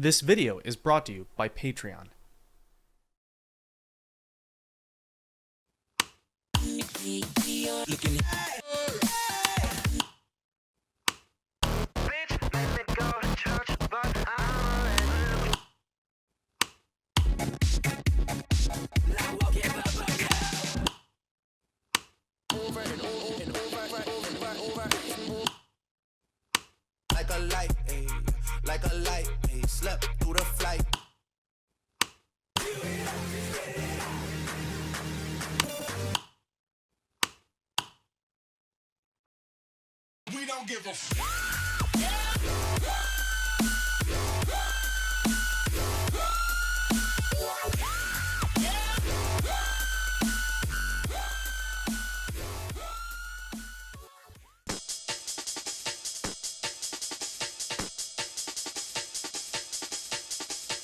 This video is brought to you by Patreon. Like a light, ayy, slept through the flight. We don't give a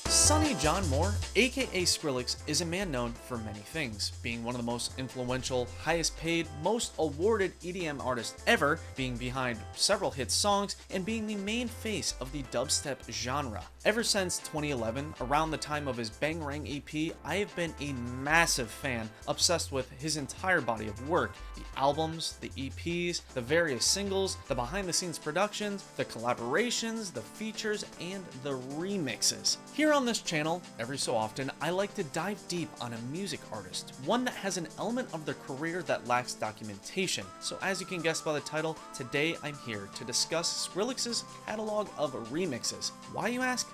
Sonny John Moore, aka Skrillex, is a man known for many things, being one of the most influential, highest paid, most awarded EDM artists ever, being behind several hit songs, and being the main face of the dubstep genre. Ever since 2011, around the time of his Bangarang EP, I have been a massive fan, obsessed with his entire body of work. The albums, the EPs, the various singles, the behind the scenes productions, the collaborations, the features, and the remixes. Here on this channel, every so often, I like to dive deep on a music artist, one that has an element of their career that lacks documentation. So as you can guess by the title, today I'm here to discuss Skrillex's catalog of remixes. Why, you ask?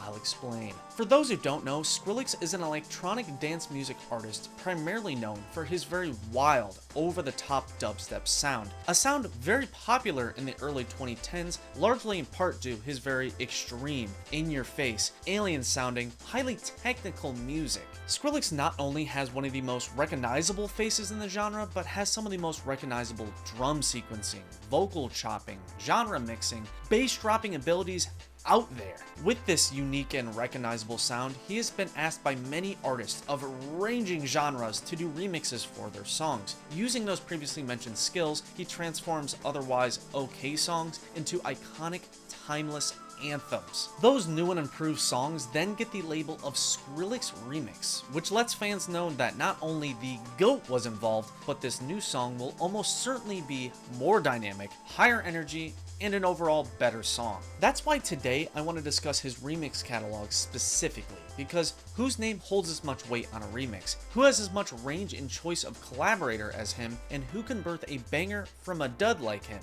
I'll explain. For those who don't know, Skrillex is an electronic dance music artist primarily known for his very wild, over-the-top dubstep sound. A sound very popular in the early 2010s, largely in part due to his very extreme, in-your-face, alien-sounding, highly technical music. Skrillex not only has one of the most recognizable faces in the genre, but has some of the most recognizable drum sequencing, vocal chopping, genre mixing, bass dropping abilities out there. With this unique and recognizable sound, he has been asked by many artists of ranging genres to do remixes for their songs. Using those previously mentioned skills, he transforms otherwise okay songs into iconic, timeless anthems. Those new and improved songs then get the label of Skrillex Remix, which lets fans know that not only the GOAT was involved, but this new song will almost certainly be more dynamic, higher energy, and an overall better song. That's why today I want to discuss his remix catalog specifically, because whose name holds as much weight on a remix, who has as much range and choice of collaborator as him, and who can birth a banger from a dud like him?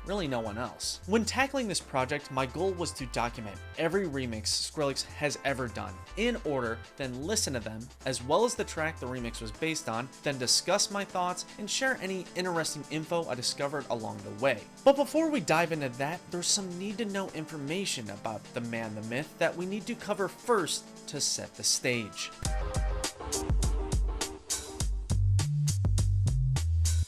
Really no one else. When tackling this project, my goal was to document every remix Skrillex has ever done in order, then listen to them, as well as the track the remix was based on, then discuss my thoughts and share any interesting info I discovered along the way. But before we dive into that, there's some need to know information about the man, the myth that we need to cover first to set the stage.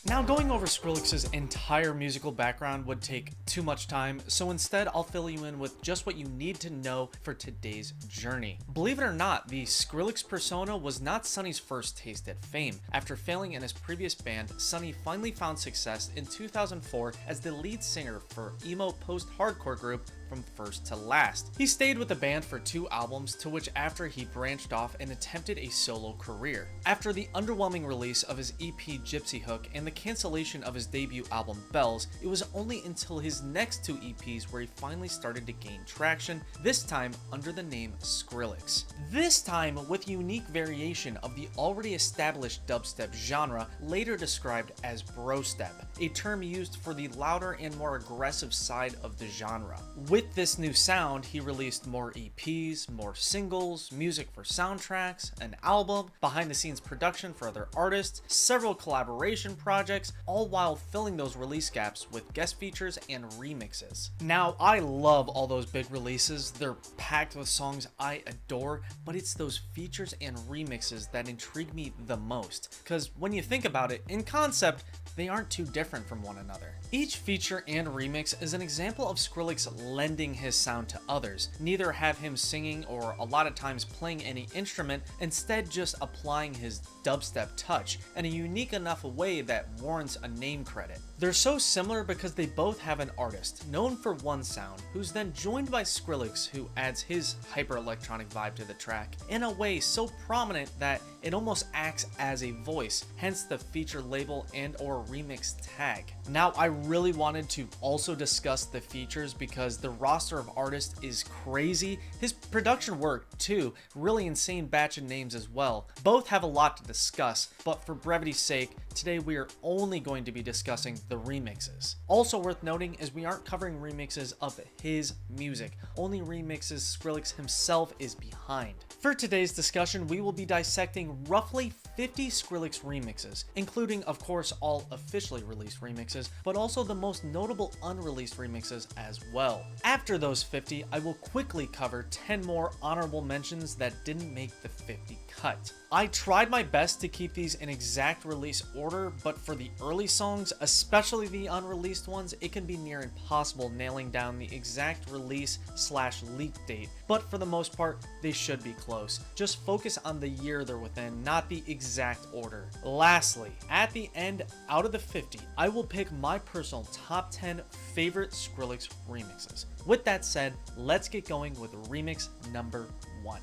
Now, going over Skrillex's entire musical background would take too much time, so instead I'll fill you in with just what you need to know for today's journey. Believe it or not, the Skrillex persona was not Sonny's first taste at fame. After failing in his previous band, Sonny finally found success in 2004 as the lead singer for emo post-hardcore group From First to Last. He stayed with the band for 2 albums, to which after he branched off and attempted a solo career. After the underwhelming release of his EP Gypsy Hook and the cancellation of his debut album Bells, it was only until his next 2 EPs where he finally started to gain traction, this time under the name Skrillex. This time with unique variation of the already established dubstep genre, later described as brostep, a term used for the louder and more aggressive side of the genre. With this new sound, he released more EPs, more singles, music for soundtracks, an album, behind-the-scenes production for other artists, several collaboration projects, all while filling those release gaps with guest features and remixes. Now, I love all those big releases. They're packed with songs I adore, but it's those features and remixes that intrigue me the most. Because when you think about it, in concept, they aren't too different from one another. Each feature and remix is an example of Skrillex lending his sound to others. Neither have him singing or a lot of times playing any instrument, instead just applying his dubstep touch in a unique enough way that warrants a name credit. They're so similar because they both have an artist, known for one sound, who's then joined by Skrillex, who adds his hyper-electronic vibe to the track, in a way so prominent that it almost acts as a voice, hence the feature label and or remix tag. Now, I really wanted to also discuss the features because the roster of artists is crazy. His production work too, really insane batch of names as well. Both have a lot to discuss, but for brevity's sake, today we are only going to be discussing the remixes. Also worth noting is we aren't covering remixes of his music, only remixes Skrillex himself is behind. For today's discussion, we will be dissecting roughly 50 Skrillex remixes, including of course all officially released remixes, but also the most notable unreleased remixes as well. After those 50, I will quickly cover 10 more honorable mentions that didn't make the 50 cut. I tried my best to keep these in exact release order, but for the early songs, especially the unreleased ones, it can be near impossible nailing down the exact release/leak date, but for the most part, they should be close. Just focus on the year they're within, not the exact order. Lastly, at the end, out of the 50, I will pick my personal top 10 favorite Skrillex remixes. With that said, let's get going with remix number 1.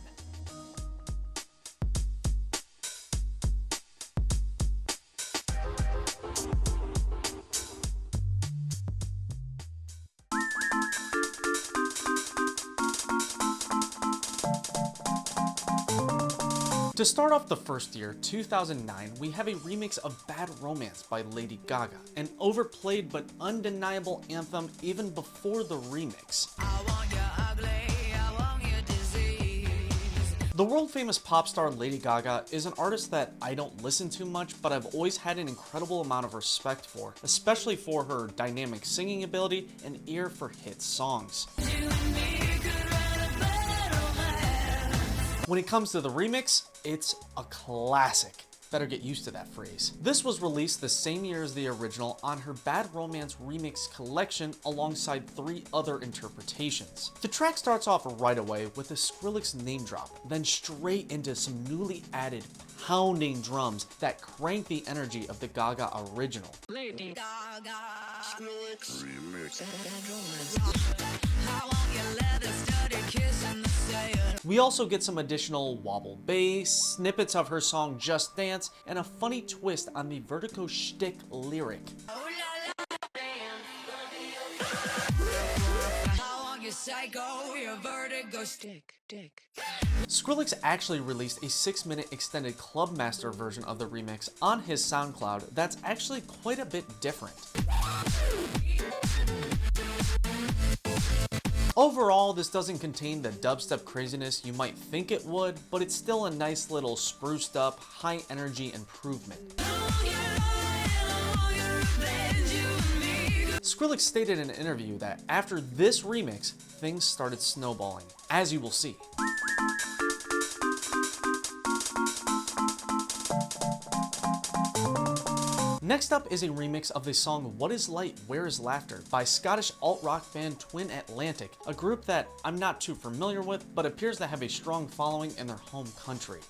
To start off the first year, 2009, we have a remix of Bad Romance by Lady Gaga, an overplayed but undeniable anthem even before the remix. The world-famous pop star Lady Gaga is an artist that I don't listen to much, but I've always had an incredible amount of respect for, especially for her dynamic singing ability and ear for hit songs. When it comes to the remix, it's a classic. Better get used to that phrase. This was released the same year as the original on her Bad Romance remix collection alongside 3 other interpretations. The track starts off right away with a Skrillex name drop, then straight into some newly added pounding drums that crank the energy of the Gaga original. Lady Gaga, Skrillex remix. We also get some additional wobble bass, snippets of her song Just Dance, and a funny twist on the Vertigo shtick lyric. Skrillex actually released a 6-minute extended Clubmaster version of the remix on his SoundCloud that's actually quite a bit different. Overall, this doesn't contain the dubstep craziness you might think it would, but it's still a nice little spruced up, high energy improvement. Skrillex stated in an interview that after this remix, things started snowballing, as you will see. Next up is a remix of the song What Is Light, Where Is Laughter by Scottish alt-rock band Twin Atlantic, a group that I'm not too familiar with, but appears to have a strong following in their home country.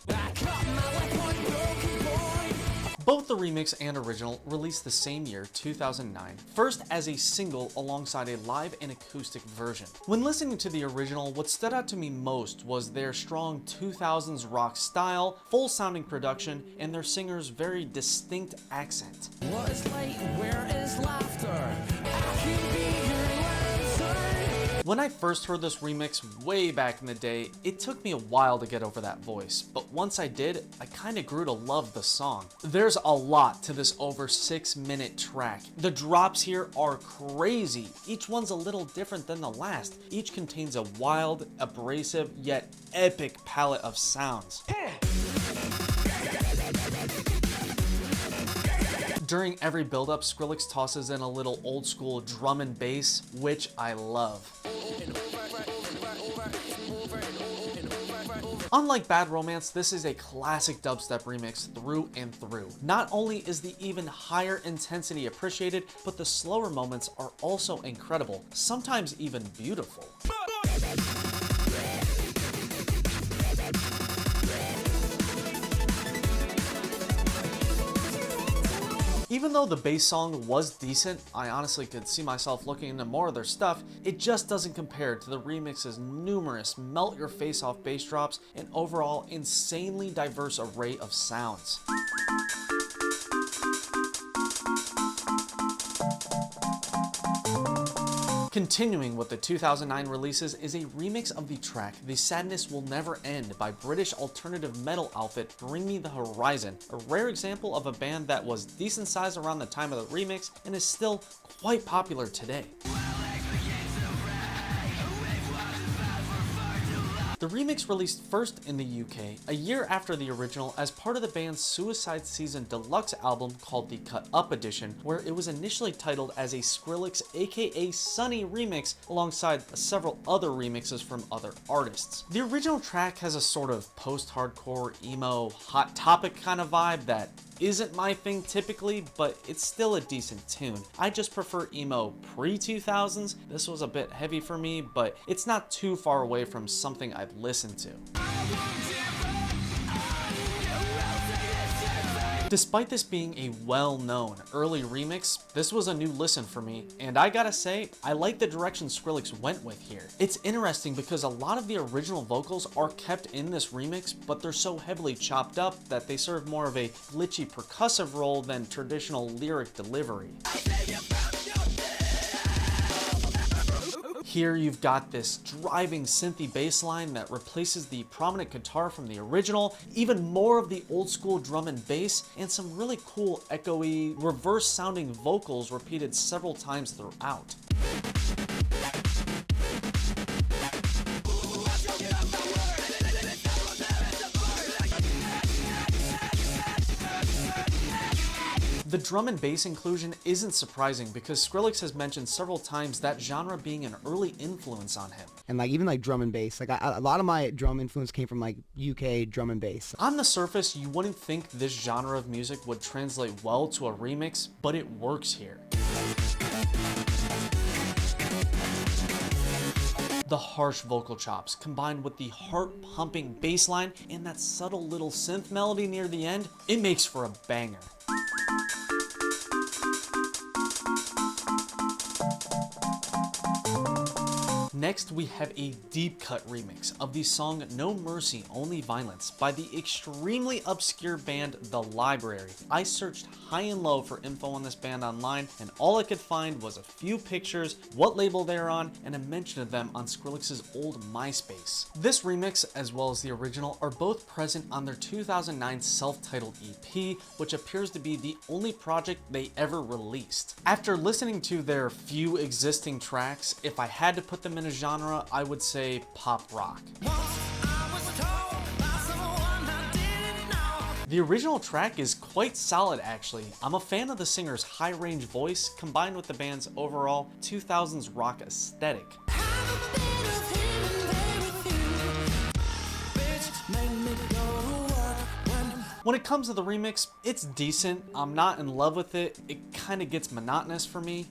Both the remix and original released the same year, 2009, first as a single alongside a live and acoustic version. When listening to the original, what stood out to me most was their strong 2000s rock style, full-sounding production, and their singer's very distinct accent. What is light? Where is laughter? I can be your answer. When I first heard this remix way back in the day, it took me a while to get over that voice, but once I did, I kinda grew to love the song. There's a lot to this over 6-minute track. The drops here are crazy. Each one's a little different than the last. Each contains a wild, abrasive, yet epic palette of sounds. During every build-up, Skrillex tosses in a little old-school drum and bass, which I love. Unlike Bad Romance, this is a classic dubstep remix through and through. Not only is the even higher intensity appreciated, but the slower moments are also incredible, sometimes even beautiful. Even though the bass song was decent, I honestly could see myself looking into more of their stuff, it just doesn't compare to the remix's numerous melt your face off bass drops and overall insanely diverse array of sounds. Continuing with the 2009 releases is a remix of the track The Sadness Will Never End by British alternative metal outfit Bring Me the Horizon, a rare example of a band that was decent sized around the time of the remix and is still quite popular today. The remix released first in the UK a year after the original as part of the band's Suicide Season deluxe album called the Cut Up Edition, where it was initially titled as a Skrillex aka Sunny remix alongside several other remixes from other artists. The original track has a sort of post-hardcore, emo, hot topic kind of vibe that isn't my thing typically, but it's still a decent tune. I just prefer emo pre-2000s. This was a bit heavy for me, but it's not too far away from something I'd listen to. Despite this being a well-known early remix, this was a new listen for me, and I gotta say, I like the direction Skrillex went with here. It's interesting because a lot of the original vocals are kept in this remix, but they're so heavily chopped up that they serve more of a glitchy percussive role than traditional lyric delivery. Here you've got this driving synthy bass line that replaces the prominent guitar from the original, even more of the old school drum and bass, and some really cool echoey, reverse sounding vocals repeated several times throughout. The drum and bass inclusion isn't surprising because Skrillex has mentioned several times that genre being an early influence on him. And like even like drum and bass, like a lot of my drum influence came from like UK drum and bass. On the surface, you wouldn't think this genre of music would translate well to a remix, but it works here. The harsh vocal chops combined with the heart-pumping bass line and that subtle little synth melody near the end, it makes for a banger. Next, we have a deep cut remix of the song No Mercy, Only Violence by the extremely obscure band The Library. I searched high and low for info on this band online, and all I could find was a few pictures, what label they're on, and a mention of them on Skrillex's old MySpace. This remix, as well as the original, are both present on their 2009 self-titled EP, which appears to be the only project they ever released. After listening to their few existing tracks, if I had to put them in a genre, I would say pop rock. The original track is quite solid actually. I'm a fan of the singer's high range voice combined with the band's overall 2000s rock aesthetic. When it comes to the remix, it's decent. I'm not in love with it. It kind of gets monotonous for me.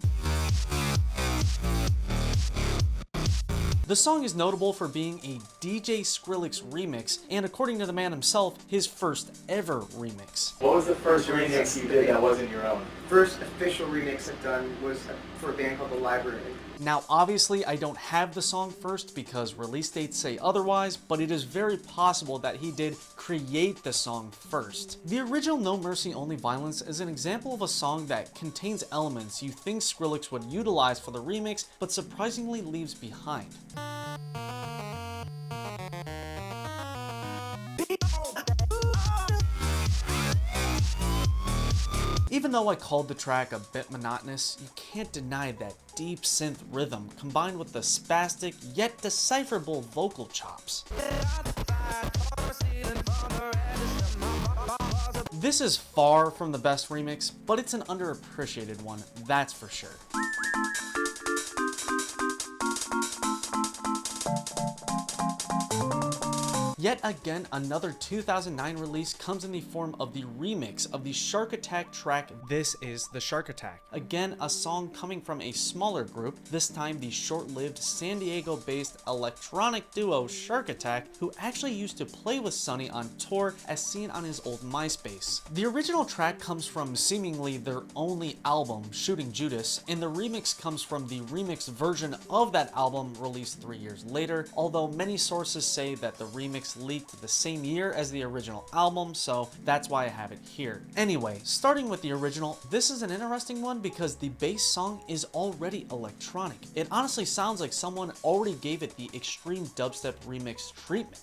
The song is notable for being a DJ Skrillex remix, and according to the man himself, his first ever remix. What was the first remix you did that wasn't your own? First official remix I've done was for a band called The Library. Now obviously I don't have the song first because release dates say otherwise, but it is very possible that he did create the song first. The original No Mercy Only Violence is an example of a song that contains elements you think Skrillex would utilize for the remix, but surprisingly leaves behind. Even though I called the track a bit monotonous, you can't deny that deep synth rhythm combined with the spastic yet decipherable vocal chops. This is far from the best remix, but it's an underappreciated one, that's for sure. Yet again, another 2009 release comes in the form of the remix of the Shark Attack track This Is the Shark Attack. Again, a song coming from a smaller group, this time the short-lived San Diego-based electronic duo Shark Attack, who actually used to play with Sonny on tour as seen on his old MySpace. The original track comes from seemingly their only album, Shooting Judas, and the remix comes from the remix version of that album released 3 years later, although many sources say that the remix leaked the same year as the original album, so that's why I have it here. Anyway, starting with the original, this is an interesting one because the bass song is already electronic. It honestly sounds like someone already gave it the extreme dubstep remix treatment.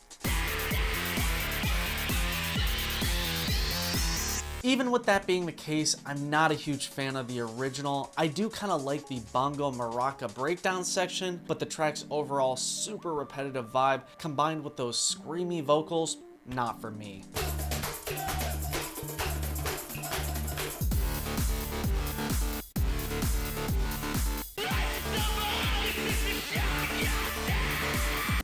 Even with that being the case, I'm not a huge fan of the original. I do kind of like the bongo maraca breakdown section, but the track's overall super repetitive vibe combined with those screamy vocals, not for me.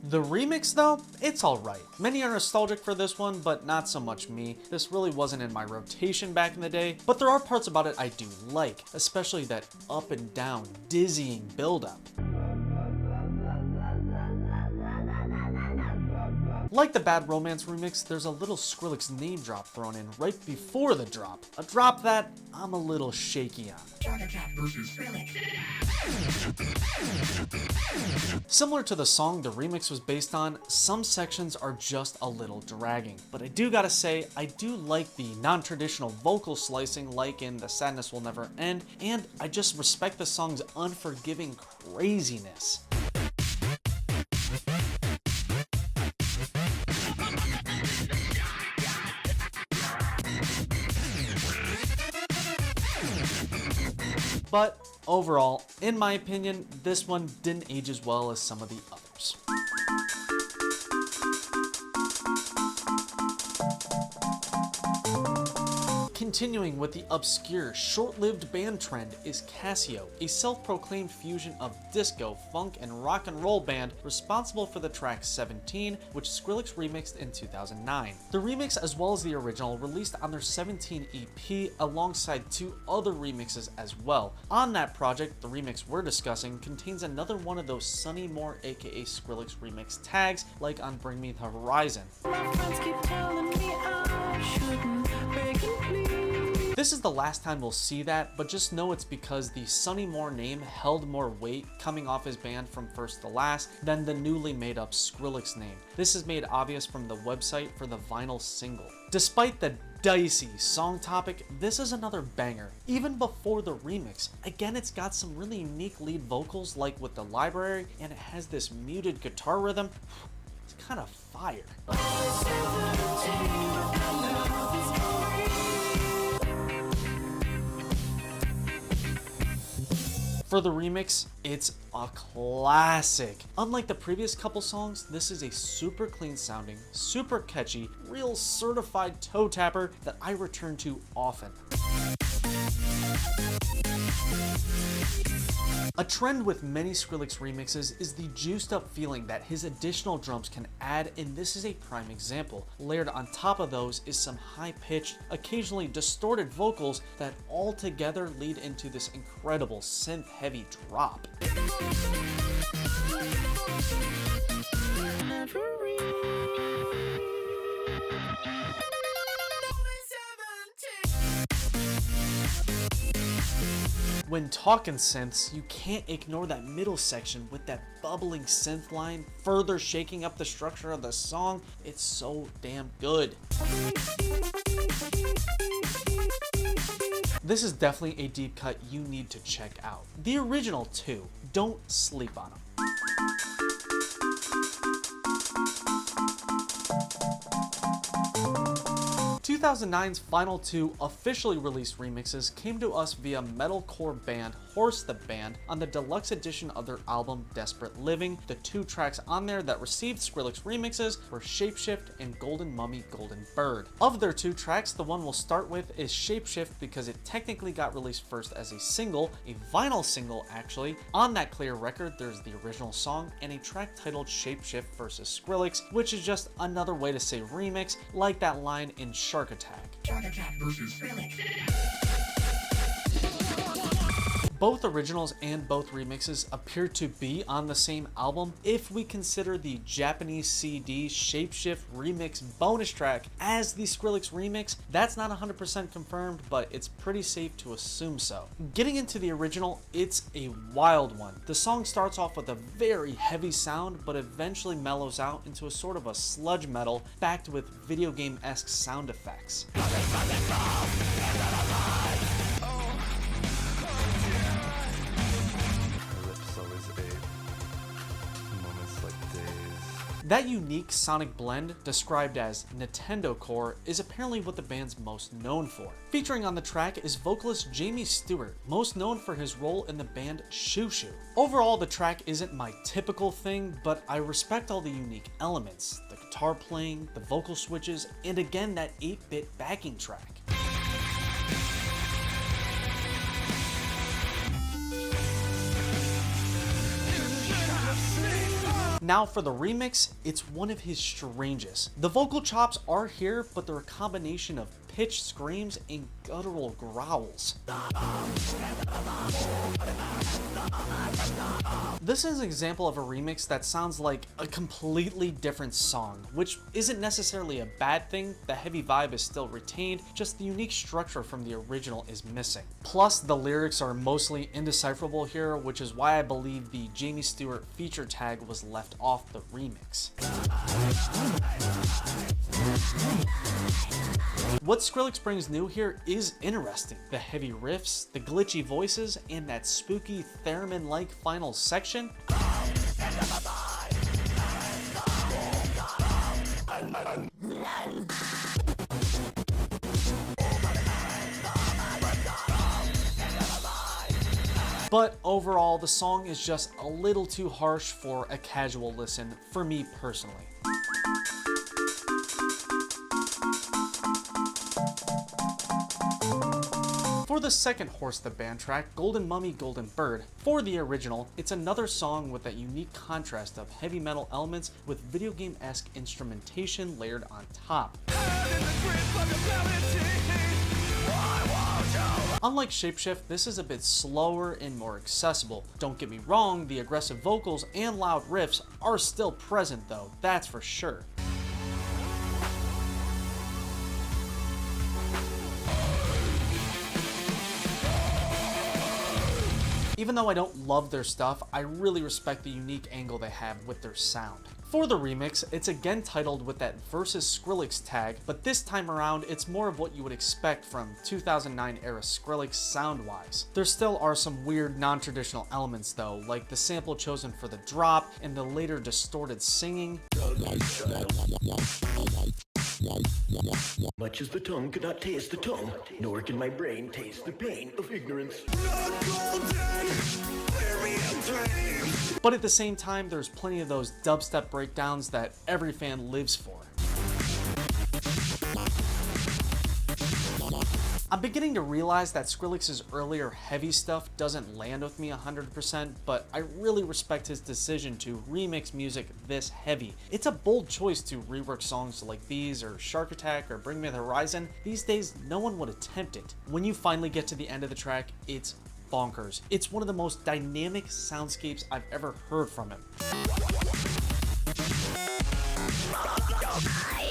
The remix though, it's alright. Many are nostalgic for this one, but not so much me. This really wasn't in my rotation back in the day, but there are parts about it I do like, especially that up and down, dizzying build-up. Like the Bad Romance remix, there's a little Skrillex name drop thrown in right before the drop. A drop that I'm a little shaky on. Similar to the song the remix was based on, some sections are just a little dragging. But I do gotta say, I do like the non-traditional vocal slicing like in The Sadness Will Never End, and I just respect the song's unforgiving craziness. But overall, in my opinion, this one didn't age as well as some of the others. Continuing with the obscure, short-lived band trend is Casxio, a self-proclaimed fusion of disco, funk, and rock and roll band responsible for the track 17, which Skrillex remixed in 2009. The remix, as well as the original, released on their 17 EP alongside 2 other remixes as well. On that project, the remix we're discussing contains another one of those Sonny Moore aka Skrillex remix tags, like on Bring Me the Horizon. This is the last time we'll see that, but just know it's because the Sonny Moore name held more weight coming off his band from first to last than the newly made up Skrillex name. This is made obvious from the website for the vinyl single. Despite the dicey song topic, this is another banger, even before the remix. Again, it's got some really unique lead vocals like with The Library, and it has this muted guitar rhythm. It's kind of fire. For the remix, it's a classic. Unlike the previous couple songs, this is a super clean sounding, super catchy, real certified toe tapper that I return to often. A trend with many Skrillex remixes is the juiced up feeling that his additional drums can add, and this is a prime example. Layered on top of those is some high-pitched, occasionally distorted vocals that all together lead into this incredible synth-heavy drop. When talking synths, you can't ignore that middle section with that bubbling synth line, further shaking up the structure of the song. It's so damn good. This is definitely a deep cut you need to check out. The original too, don't sleep on them. 2009's final two officially released remixes came to us via metalcore band Horse the Band on the deluxe edition of their album Desperate Living. The two tracks on there that received Skrillex remixes were Shapeshift and Golden Mummy Golden Bird. Of their two tracks, the one we'll start with is Shapeshift because it technically got released first as a single, a vinyl single actually. On that clear record, there's the original song and a track titled Shapeshift vs. Skrillex, which is just another way to say remix, like that line in Shark Attack. Shark Attack versus Skrillex. Both originals and both remixes appear to be on the same album if we consider the Japanese CD Shapeshift remix bonus track as the Skrillex remix. That's not 100% confirmed, but it's pretty safe to assume so. Getting into the original, it's a wild one. The song starts off with a very heavy sound, but eventually mellows out into a sort of a sludge metal backed with video game-esque sound effects. That unique sonic blend, described as Nintendo Core, is apparently what the band's most known for. Featuring on the track is vocalist Jamie Stewart, most known for his role in the band Shoo Shoo. Overall, the track isn't my typical thing, but I respect all the unique elements, the guitar playing, the vocal switches, and again that 8-bit backing track. Now for the remix, it's one of his strangest. The vocal chops are here, but they're a combination of pitched screams and guttural growls. This is an example of a remix that sounds like a completely different song, which isn't necessarily a bad thing. The heavy vibe is still retained, just the unique structure from the original is missing. Plus, the lyrics are mostly indecipherable here, which is why I believe the Jamie Stewart feature tag was left off the remix. What Skrillex brings new here is interesting. The heavy riffs, the glitchy voices, and that spooky theremin-like final section. But overall, the song is just a little too harsh for a casual listen for me personally. For the second Horse the Band track, Golden Mummy Golden Bird, for the original, it's another song with that unique contrast of heavy metal elements with video game-esque instrumentation layered on top. Unlike Shapeshift, this is a bit slower and more accessible. Don't get me wrong, the aggressive vocals and loud riffs are still present though, that's for sure. Even though I don't love their stuff, I really respect the unique angle they have with their sound. For the remix, it's again titled with that versus Skrillex tag, but this time around, it's more of what you would expect from 2009 era Skrillex sound-wise. There still are some weird non-traditional elements though, like the sample chosen for the drop and the later distorted singing. Much as the tongue could not taste the tongue, nor can my brain taste the pain of ignorance. But at the same time, there's plenty of those dubstep breakdowns that every fan lives for. I'm beginning to realize that Skrillex's earlier heavy stuff doesn't land with me 100%, but I really respect his decision to remix music this heavy. It's a bold choice to rework songs like these, or Shark Attack, or Bring Me the Horizon. These days, no one would attempt it. When you finally get to the end of the track, it's bonkers. It's one of the most dynamic soundscapes I've ever heard from him.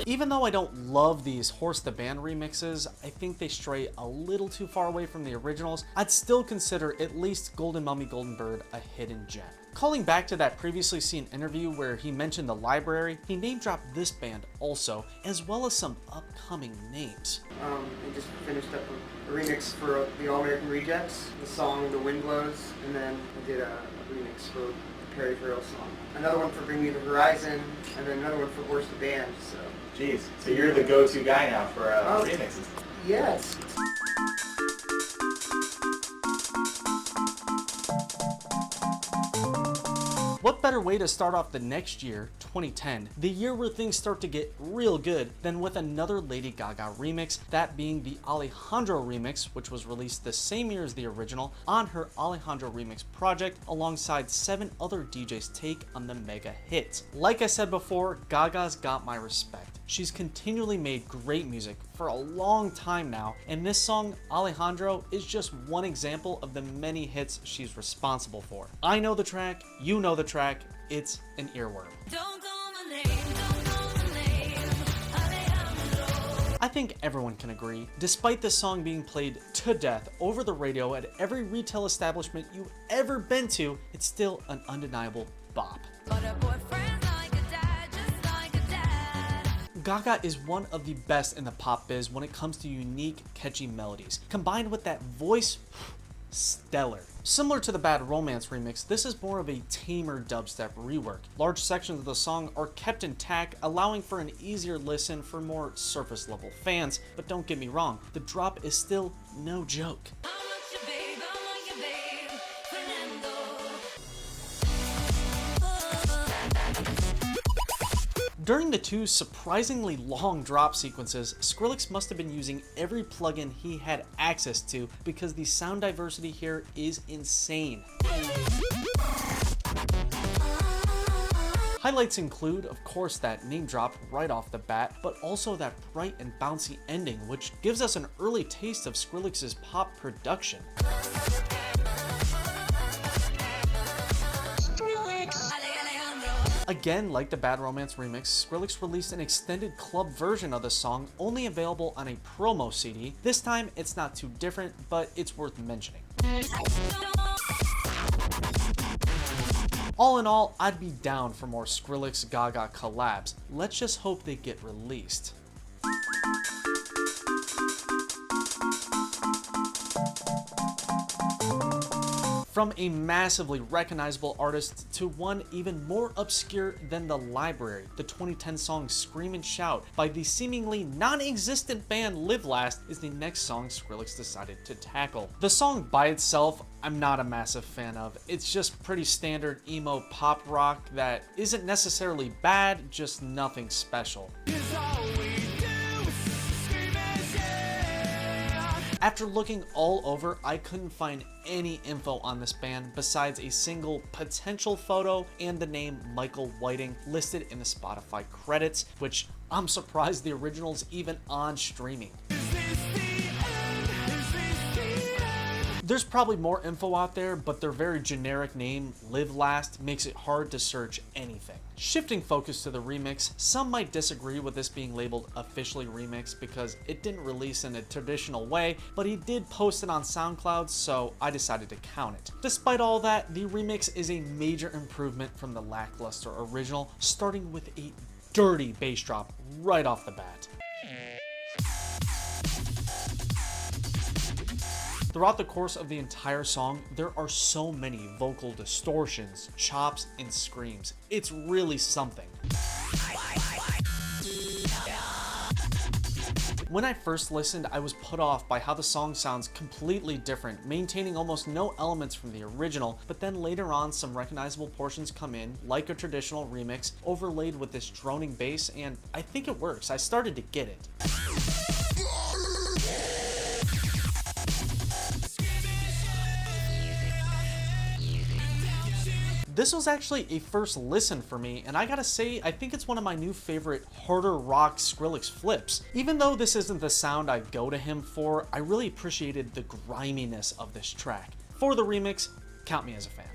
Even though I don't love these Horse the Band remixes, I think they stray a little too far away from the originals. I'd still consider at least Golden Mummy Golden Bird a hidden gem. Calling back to that previously seen interview where he mentioned the library, he name-dropped this band also, as well as some upcoming names. I just finished up a remix for the All American Rejects, the song The Wind Blows, and then I did a remix for peripheral song. Another one for Bring Me the Horizon, and then another one for Worst of Band. So. Jeez, so you're the go-to guy now for remixes. Yes. What better way to start off the next year, 2010, the year where things start to get real good, than with another Lady Gaga remix, that being the Alejandro remix, which was released the same year as the original on her Alejandro remix project, alongside 7 other DJs' take on the mega hit. Like I said before, Gaga's got my respect. She's continually made great music for a long time now, and this song, Alejandro, is just one example of the many hits she's responsible for. I know the track, you know the track, it's an earworm. Don't call my name, don't call my name, Alejandro. I think everyone can agree, despite this song being played to death over the radio at every retail establishment you've ever been to, it's still an undeniable bop. But a boyfriend's like a dad, just like a dad. Gaga is one of the best in the pop biz when it comes to unique, catchy melodies. Combined with that voice, stellar. Similar to the Bad Romance remix, this is more of a tamer dubstep rework. Large sections of the song are kept intact, allowing for an easier listen for more surface level fans, but don't get me wrong, the drop is still no joke. I want you, babe, I want you, babe, Fernando. During the 2 surprisingly long drop sequences, Skrillex must have been using every plugin he had access to because the sound diversity here is insane. Highlights include, of course, that name drop right off the bat, but also that bright and bouncy ending, which gives us an early taste of Skrillex's pop production. Again, like the Bad Romance remix, Skrillex released an extended club version of the song, only available on a promo CD. This time, it's not too different, but it's worth mentioning. All in all, I'd be down for more Skrillex Gaga collabs. Let's just hope they get released. From a massively recognizable artist to one even more obscure than The Library, the 2010 song Scream and Shout by the seemingly non-existent band Live Last is the next song Skrillex decided to tackle. The song by itself, I'm not a massive fan of. It's just pretty standard emo pop rock that isn't necessarily bad, just nothing special. After looking all over, I couldn't find any info on this band besides a single potential photo and the name Michael Whiting listed in the Spotify credits, which I'm surprised the original's even on streaming. There's probably more info out there, but their very generic name, Live Last, makes it hard to search anything. Shifting focus to the remix, some might disagree with this being labeled officially remixed because it didn't release in a traditional way, but he did post it on SoundCloud, so I decided to count it. Despite all that, the remix is a major improvement from the lackluster original, starting with a dirty bass drop right off the bat. Throughout the course of the entire song, there are so many vocal distortions, chops, and screams. It's really something. When I first listened, I was put off by how the song sounds completely different, maintaining almost no elements from the original, but then later on some recognizable portions come in, like a traditional remix, overlaid with this droning bass, and I think it works. I started to get it. This was actually a first listen for me, and I gotta say, I think it's one of my new favorite harder rock Skrillex flips. Even though this isn't the sound I go to him for, I really appreciated the griminess of this track. For the remix, count me as a fan.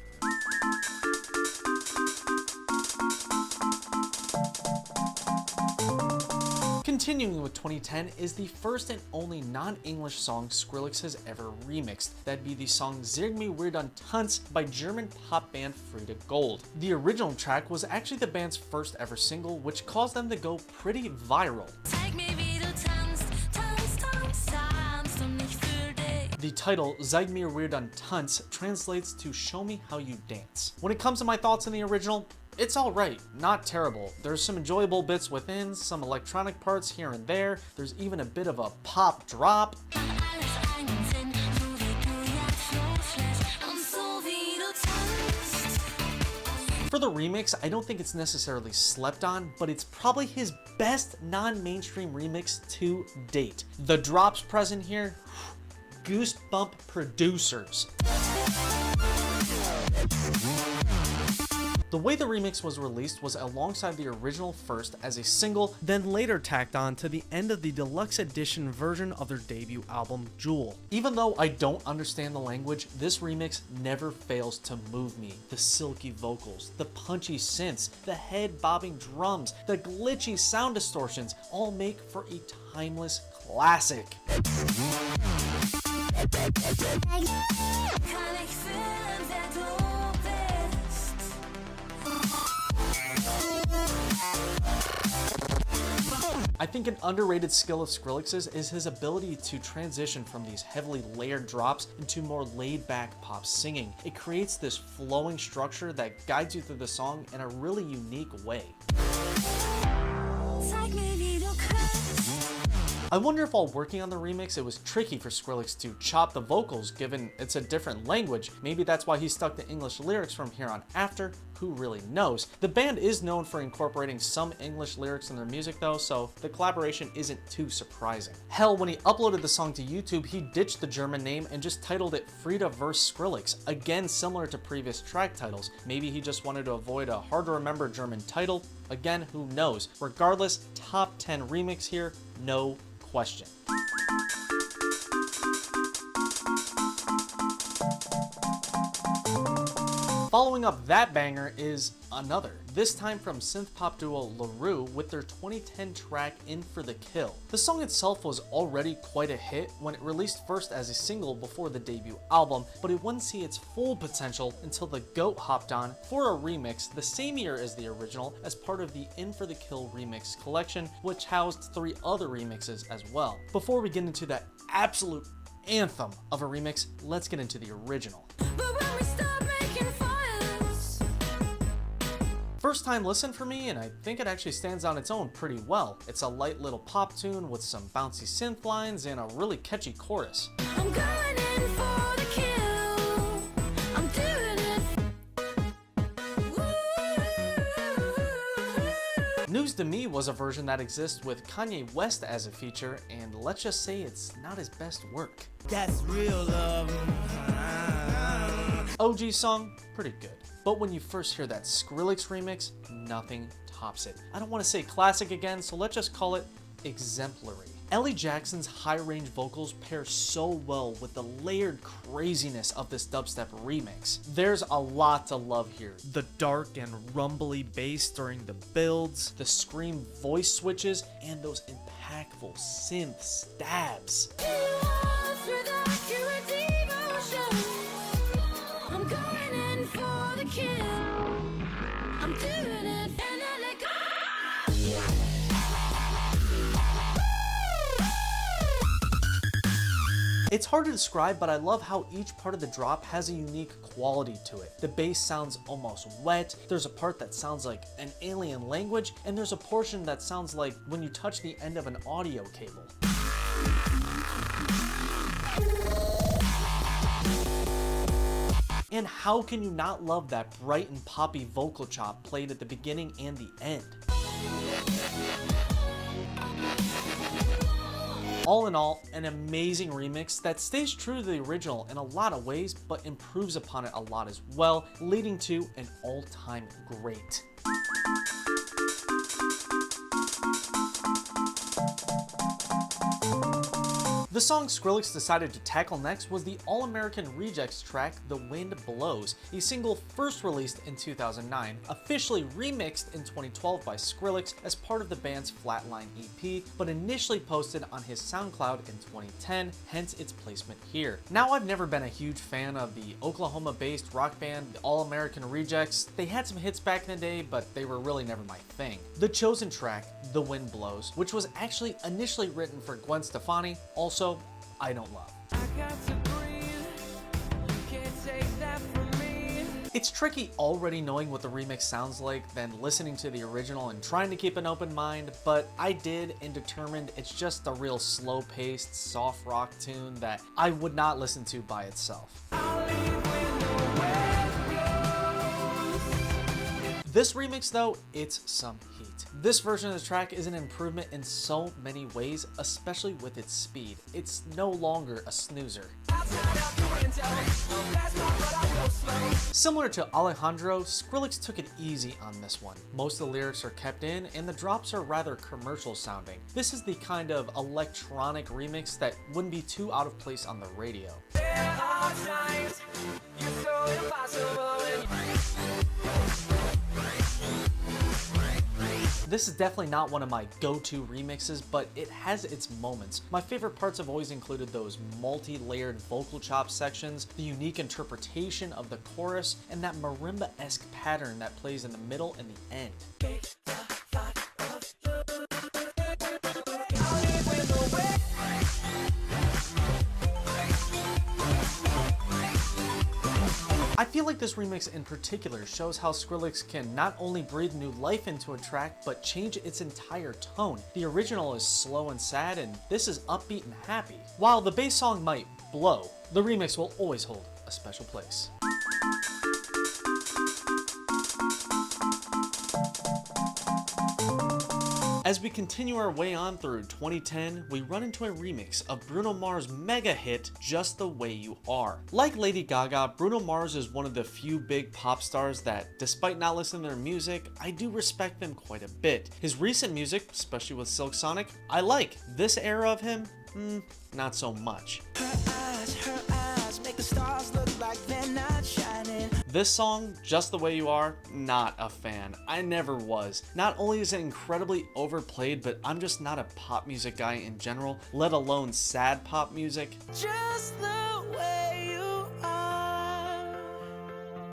Continuing with 2010 is the first and only non-English song Skrillex has ever remixed. That'd be the song Zeig mir wird an Tanzt by German pop band Frida Gold. The original track was actually the band's first ever single, which caused them to go pretty viral. Zeig mir, wie du tanzt, tanzt, tanzt, tanzt und ich fühl dich. The title, Zeig mir wie du tanzt, translates to show me how you dance. When it comes to my thoughts on the original, it's alright, not terrible. There's some enjoyable bits within, some electronic parts here and there, there's even a bit of a pop drop. For the remix, I don't think it's necessarily slept on, but it's probably his best non-mainstream remix to date. The drops present here, goosebump producers. The way the remix was released was alongside the original first as a single, then later tacked on to the end of the deluxe edition version of their debut album, Jewel. Even though I don't understand the language, this remix never fails to move me. The silky vocals, the punchy synths, the head bobbing drums, the glitchy sound distortions all make for a timeless classic. I think an underrated skill of Skrillex's is his ability to transition from these heavily layered drops into more laid-back pop singing. It creates this flowing structure that guides you through the song in a really unique way. I wonder if while working on the remix, it was tricky for Skrillex to chop the vocals given it's a different language. Maybe that's why he stuck to English lyrics from here on after, who really knows. The band is known for incorporating some English lyrics in their music though, so the collaboration isn't too surprising. Hell, when he uploaded the song to YouTube, he ditched the German name and just titled it Frida vs. Skrillex, again similar to previous track titles. Maybe he just wanted to avoid a hard to remember German title. Again, who knows. Regardless, top 10 remix here, no question. Following up that banger is another, this time from synth pop duo Roux with their 2010 track In For The Kill. The song itself was already quite a hit when it released first as a single before the debut album, but it wouldn't see its full potential until the GOAT hopped on for a remix the same year as the original as part of the In For The Kill remix collection, which housed 3 other remixes as well. Before we get into that absolute anthem of a remix, let's get into the original. First time listen for me, and I think it actually stands on its own pretty well. It's a light little pop tune with some bouncy synth lines and a really catchy chorus. I'm going in for the kill. I'm doing it. News to Me was a version that exists with Kanye West as a feature, and let's just say it's not his best work. That's real love. OG song, pretty good. But when you first hear that Skrillex remix, nothing tops it. I don't want to say classic again, so let's just call it exemplary. Ellie Jackson's high-range vocals pair so well with the layered craziness of this dubstep remix. There's a lot to love here. The dark and rumbly bass during the builds, the scream voice switches, and those impactful synth stabs. I'm going in for the kill. I'm doing it and I let go. It's hard to describe, but I love how each part of the drop has a unique quality to it. The bass sounds almost wet, there's a part that sounds like an alien language, and there's a portion that sounds like when you touch the end of an audio cable. And how can you not love that bright and poppy vocal chop played at the beginning and the end? All in all, an amazing remix that stays true to the original in a lot of ways, but improves upon it a lot as well, leading to an all-time great. The song Skrillex decided to tackle next was the All-American Rejects track The Wind Blows, a single first released in 2009, officially remixed in 2012 by Skrillex as part of the band's Flatline EP, but initially posted on his SoundCloud in 2010, hence its placement here. Now, I've never been a huge fan of the Oklahoma-based rock band, the All-American Rejects. They had some hits back in the day, but they were really never my thing. The chosen track, The Wind Blows, which was actually initially written for Gwen Stefani, also I don't love. I got to breathe. It's tricky already knowing what the remix sounds like than listening to the original and trying to keep an open mind, but I did and determined it's just a real slow-paced, soft rock tune that I would not listen to by itself. This remix though, it's some heat. This version of the track is an improvement in so many ways, especially with its speed. It's no longer a snoozer. Similar to Alejandro, Skrillex took it easy on this one. Most of the lyrics are kept in and the drops are rather commercial sounding. This is the kind of electronic remix that wouldn't be too out of place on the radio. This is definitely not one of my go-to remixes, but it has its moments. My favorite parts have always included those multi-layered vocal chop sections, the unique interpretation of the chorus, and that marimba-esque pattern that plays in the middle and the end. I feel like this remix in particular shows how Skrillex can not only breathe new life into a track, but change its entire tone. The original is slow and sad, and this is upbeat and happy. While the bass song might blow, the remix will always hold a special place. As we continue our way on through 2010, we run into a remix of Bruno Mars' mega hit, Just the Way You Are. Like Lady Gaga, Bruno Mars is one of the few big pop stars that, despite not listening to their music, I do respect them quite a bit. His recent music, especially with Silk Sonic, I like. This era of him, not so much. Her eyes make the stars look like they're not shining. This song, Just the Way You Are, not a fan. I never was. Not only is it incredibly overplayed, but I'm just not a pop music guy in general, let alone sad pop music. Just the way you are.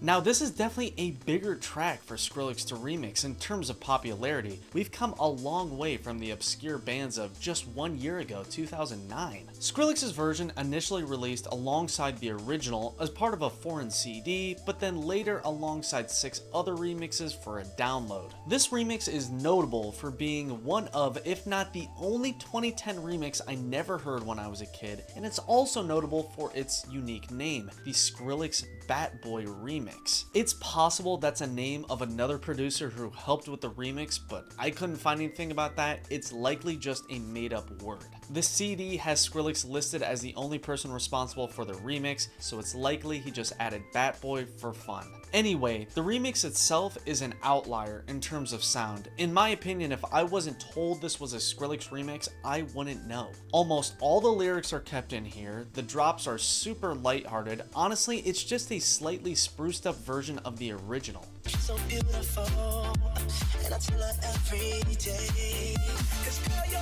Now this is definitely a bigger track for Skrillex to remix in terms of popularity. We've come a long way from the obscure bands of just 1 year ago, 2009. Skrillex's version initially released alongside the original as part of a foreign CD, but then later alongside 6 other remixes for a download. This remix is notable for being one of, if not the only 2010 remix I never heard when I was a kid, and it's also notable for its unique name, the Skrillex Bat Boy remix. It's possible that's a name of another producer who helped with the remix, but I couldn't find anything about that. It's likely just a made-up word. The CD has Skrillex listed as the only person responsible for the remix, so it's likely he just added Bat Boy for fun. Anyway, the remix itself is an outlier in terms of sound. In my opinion, if I wasn't told this was a Skrillex remix, I wouldn't know. Almost all the lyrics are kept in here, the drops are super lighthearted. Honestly, it's just a slightly spruced up version of the original. So beautiful, and I tell her every day. 'Cause girl, you're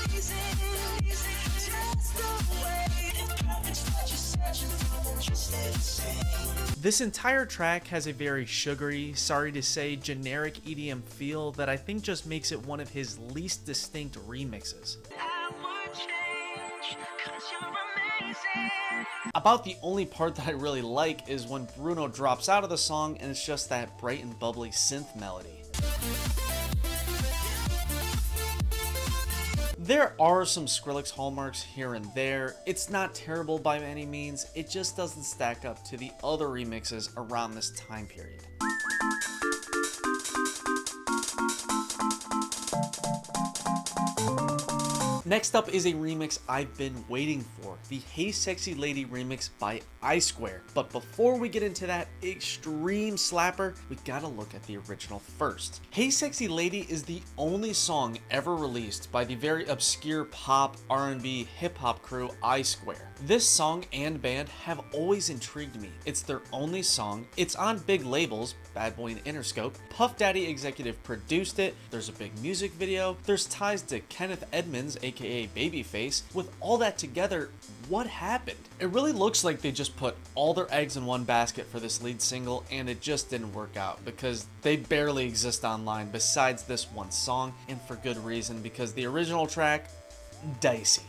amazing, just the way it's perfect, what you're searching for, just stay the same. This entire track has a very sugary, sorry to say, generic EDM feel that I think just makes it one of his least distinct remixes. I would change, 'cause you're amazing. About the only part that I really like is when Bruno drops out of the song and it's just that bright and bubbly synth melody. There are some Skrillex hallmarks here and there. It's not terrible by any means, it just doesn't stack up to the other remixes around this time period. Next up is a remix I've been waiting for, the Hey Sexy Lady remix by I Square. But before we get into that extreme slapper, we gotta look at the original first. Hey Sexy Lady is the only song ever released by the very obscure pop, R&B, hip-hop crew I Square. This song and band have always intrigued me. It's their only song, it's on big labels, Bad Boy and Interscope, Puff Daddy executive produced it, there's a big music video, there's ties to Kenneth Edmonds, aka Babyface. With all that together, what happened? It really looks like they just put all their eggs in one basket for this lead single, and it just didn't work out because they barely exist online besides this one song, and for good reason, because the original track, dicey.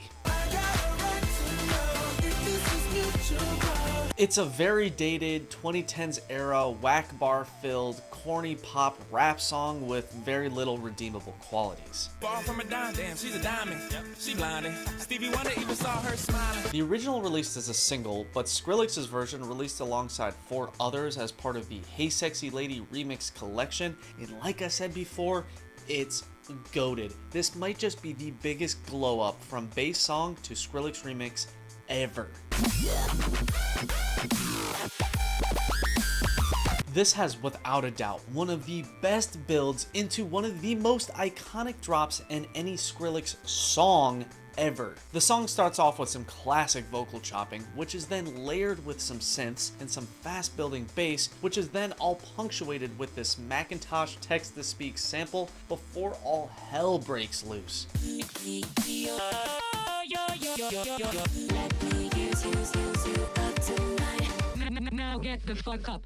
It's a very dated 2010s era whack bar filled corny pop rap song with very little redeemable qualities. Far from a dime, damn, she's a diamond. She blinded. Stevie Wonder even saw her smiling. The original released as a single, but Skrillex's version released alongside 4 others as part of the Hey Sexy Lady remix collection, and like I said before, it's goated. This might just be the biggest glow up from bass song to Skrillex remix ever. This has without a doubt one of the best builds into one of the most iconic drops in any Skrillex song ever. The song starts off with some classic vocal chopping, which is then layered with some synths and some fast building bass, which is then all punctuated with this Macintosh text-to-speak sample before all hell breaks loose. Now get the fuck up.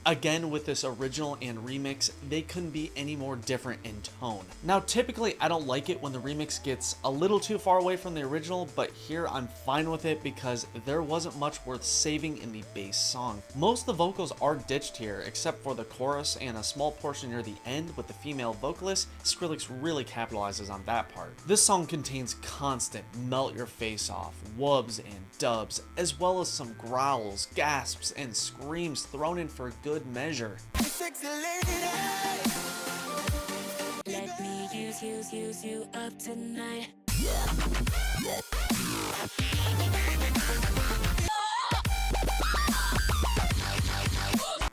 Again, with this original and remix, they couldn't be any more different in tone. Now, typically I don't like it when the remix gets a little too far away from the original, but here I'm fine with it because there wasn't much worth saving in the bass song. Most of the vocals are ditched here, except for the chorus and a small portion near the end with the female vocalist. Skrillex really capitalizes on that part. This song contains constant melt your face off, wubs and dubs, as well as some growls, gasps, and screams thrown in for good measure. Let me use you up tonight.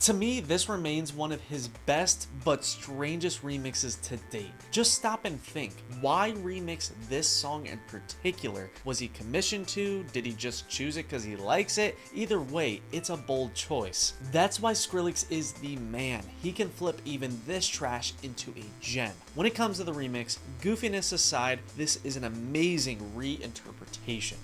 To me, this remains one of his best but strangest remixes to date. Just stop and think, why remix this song in particular? Was he commissioned to? Did he just choose it because he likes it? Either way, it's a bold choice. That's why Skrillex is the man. He can flip even this trash into a gem. When it comes to the remix, goofiness aside, this is an amazing reinterpretation.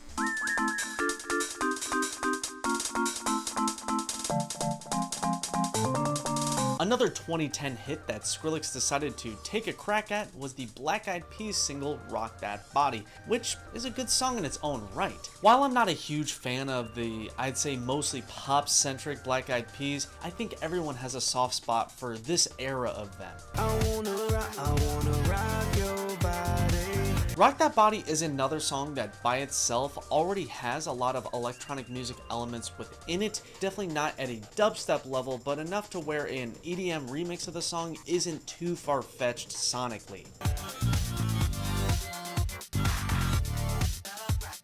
Another 2010 hit that Skrillex decided to take a crack at was the Black Eyed Peas single Rock That Body, which is a good song in its own right. While I'm not a huge fan of the, I'd say mostly pop-centric Black Eyed Peas, I think everyone has a soft spot for this era of them. I wanna rock your body. Rock That Body is another song that by itself already has a lot of electronic music elements within it. Definitely not at a dubstep level, but enough to where an EDM remix of the song isn't too far-fetched sonically.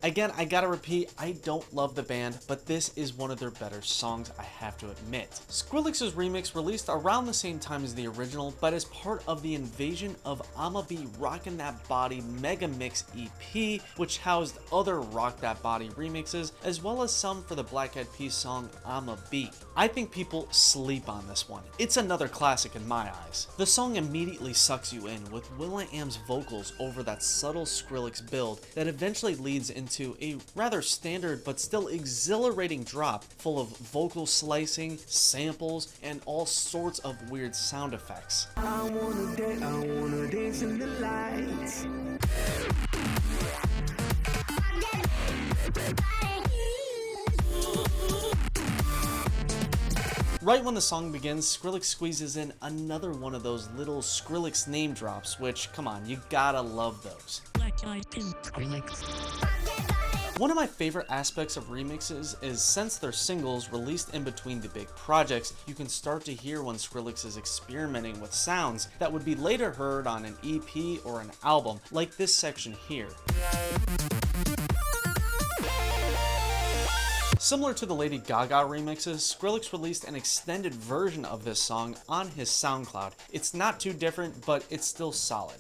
Again, I gotta repeat, I don't love the band, but this is one of their better songs, I have to admit. Skrillex's remix released around the same time as the original, but as part of the Invasion of I'ma Be Rockin' That Body Mega Mix EP, which housed other Rock That Body remixes, as well as some for the Black Eyed Peas song I'ma Be. I think people sleep on this one. It's another classic in my eyes. The song immediately sucks you in with will.i.am's vocals over that subtle Skrillex build that eventually leads into a rather standard but still exhilarating drop full of vocal slicing, samples, and all sorts of weird sound effects. I wanna dance in the lights. Right when the song begins, Skrillex squeezes in another one of those little Skrillex name drops, which, come on, you gotta love those. One of my favorite aspects of remixes is since they're singles released in between the big projects, you can start to hear when Skrillex is experimenting with sounds that would be later heard on an EP or an album, like this section here. Similar to the Lady Gaga remixes, Skrillex released an extended version of this song on his SoundCloud. It's not too different, but it's still solid.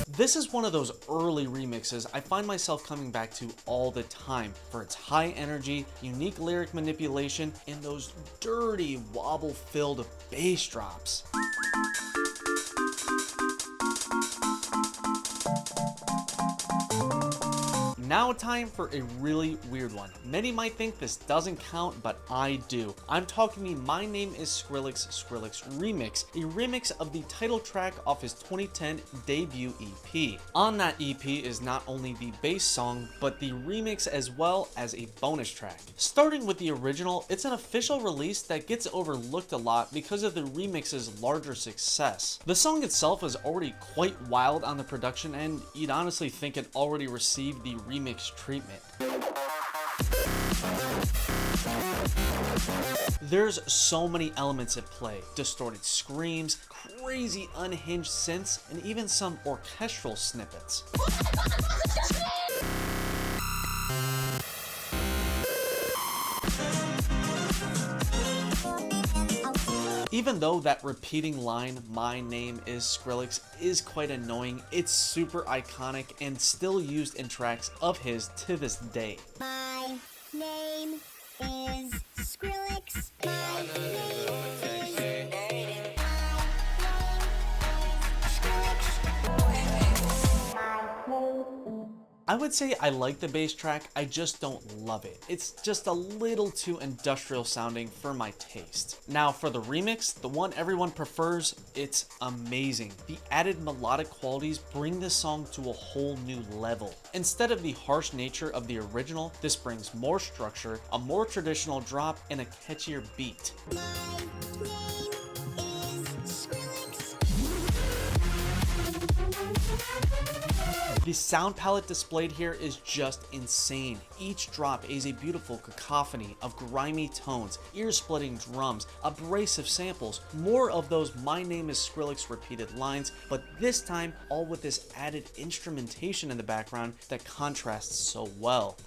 This is one of those early remixes I find myself coming back to all the time for its high energy, unique lyric manipulation, and those dirty, wobble-filled bass drops. Now time for a really weird one. Many might think this doesn't count, but I do. I'm talking the My Name is Skrillex remix, a remix of the title track off his 2010 debut EP. On that EP is not only the bass song, but the remix as well as a bonus track. Starting with the original, it's an official release that gets overlooked a lot because of the remix's larger success. The song itself is already quite wild on the production end. You'd honestly think it already received the remix treatment. There's so many elements at play: distorted screams, crazy unhinged synths, and even some orchestral snippets. Even though that repeating line, "My name is Skrillex," is quite annoying, it's super iconic and still used in tracks of his to this day. My name is Skrillex. My name is I would say I like the bass track, I just don't love it. It's just a little too industrial sounding for my taste. Now for the remix, the one everyone prefers, it's amazing. The added melodic qualities bring this song to a whole new level. Instead of the harsh nature of the original, this brings more structure, a more traditional drop, and a catchier beat. The sound palette displayed here is just insane. Each drop is a beautiful cacophony of grimy tones, ear-splitting drums, abrasive samples, more of those "My name is Skrillex" repeated lines, but this time all with this added instrumentation in the background that contrasts so well.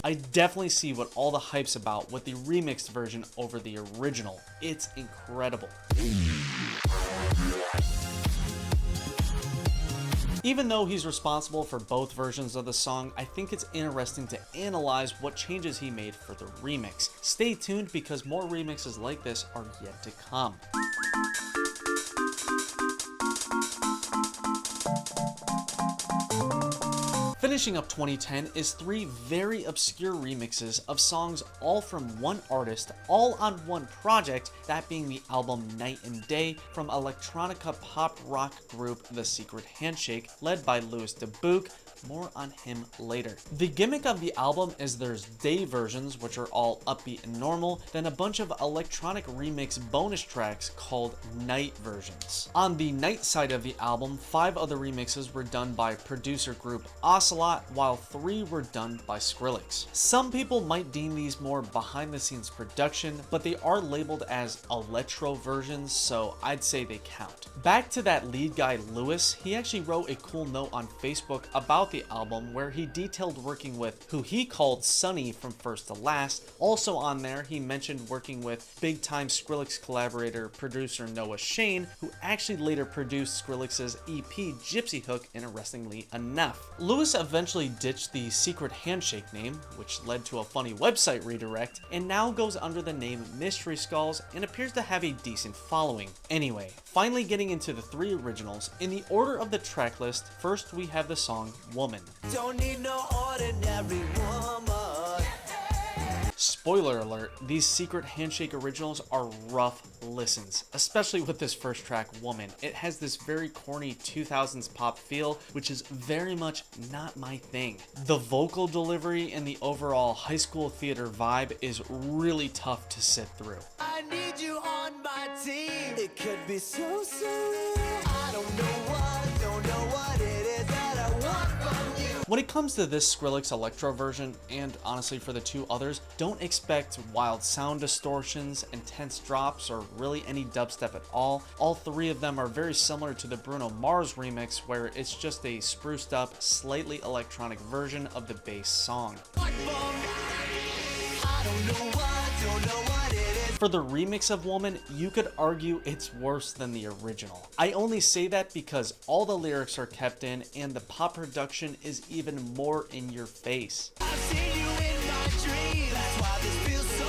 I definitely see what all the hype's about with the remixed version over the original. It's incredible. Even though he's responsible for both versions of the song, I think it's interesting to analyze what changes he made for the remix. Stay tuned because more remixes like this are yet to come. Finishing up 2010 is 3 very obscure remixes of songs all from one artist, all on one project, that being the album Night and Day from electronica pop rock group The Secret Handshake, led by Louis DeBouk. More on him later. The gimmick of the album is there's day versions, which are all upbeat and normal, then a bunch of electronic remix bonus tracks called night versions. On the night side of the album, 5 other remixes were done by producer group Ocelot, while 3 were done by Skrillex. Some people might deem these more behind the scenes production, but they are labeled as electro versions, so I'd say they count. Back to that lead guy Louis, he actually wrote a cool note on Facebook about the album where he detailed working with who he called Sonny from First to Last. Also on there, he mentioned working with big time Skrillex collaborator producer Noah Shane, who actually later produced Skrillex's EP Gypsy Hook, interestingly enough. Louis eventually ditched the Secret Handshake name, which led to a funny website redirect, and now goes under the name Mystery Skulls and appears to have a decent following. Anyway, finally getting into the 3 originals, in the order of the track list, first we have the song Woman. Don't need no ordinary woman. Spoiler alert, these Secret Handshake originals are rough listens, especially with this first track, Woman. It has this very corny 2000s pop feel, which is very much not my thing. The vocal delivery and the overall high school theater vibe is really tough to sit through. I need you on my team. It could be so surreal. I don't know what it is that I want from you. When it comes to this Skrillex electro version, and honestly for the 2 others, don't expect wild sound distortions, intense drops, or really any dubstep at all. All 3 of them are very similar to the Bruno Mars remix, where it's just a spruced up, slightly electronic version of the bass song. For the remix of Woman, you could argue it's worse than the original. I only say that because all the lyrics are kept in and the pop production is even more in your face. I've seen you in my dreams. That's why this feels so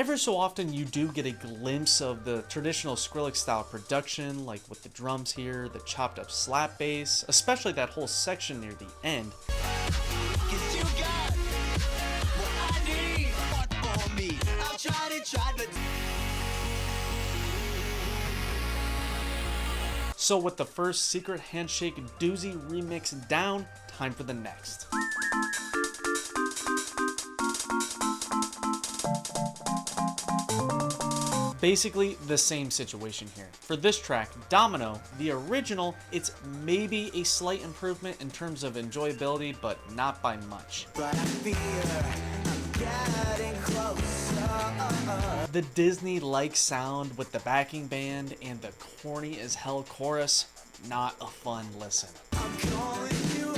Ever so often you do get a glimpse of the traditional Skrillex style production, like with the drums here, the chopped up slap bass, especially that whole section near the end. Cause you got what I need. What for me? I'll try, but So with the first Secret Handshake doozy remix down, time for the next. Basically the same situation here. For this track, Domino, the original, it's maybe a slight improvement in terms of enjoyability, but not by much. but I fear I'm getting closer. The Disney-like sound with the backing band and the corny as hell chorus, not a fun listen. I'm calling you.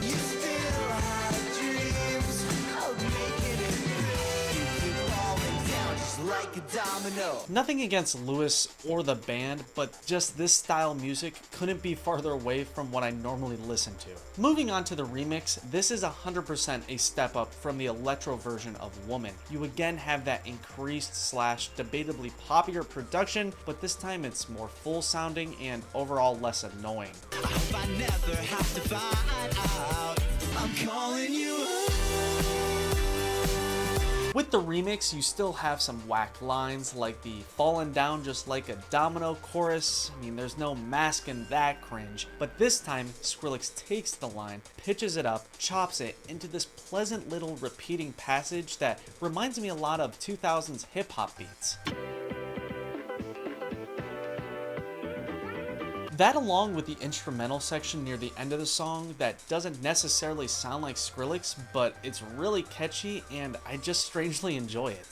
You still have dreams of making it big. You keep falling down just like a domino. Nothing against Lewis or the band, but just this style music couldn't be farther away from what I normally listen to. Moving on to the remix, this is 100% a step up from the electro version of Woman. You again have that increased / debatably poppier production, but this time it's more full sounding and overall less annoying. I hope I never have to find out. I'm calling you. With the remix, you still have some whack lines like the falling down just like a domino chorus. I mean, there's no masking that cringe. But this time, Skrillex takes the line, pitches it up, chops it into this pleasant little repeating passage that reminds me a lot of 2000s hip hop beats. That, along with the instrumental section near the end of the song that doesn't necessarily sound like Skrillex, but it's really catchy and I just strangely enjoy it.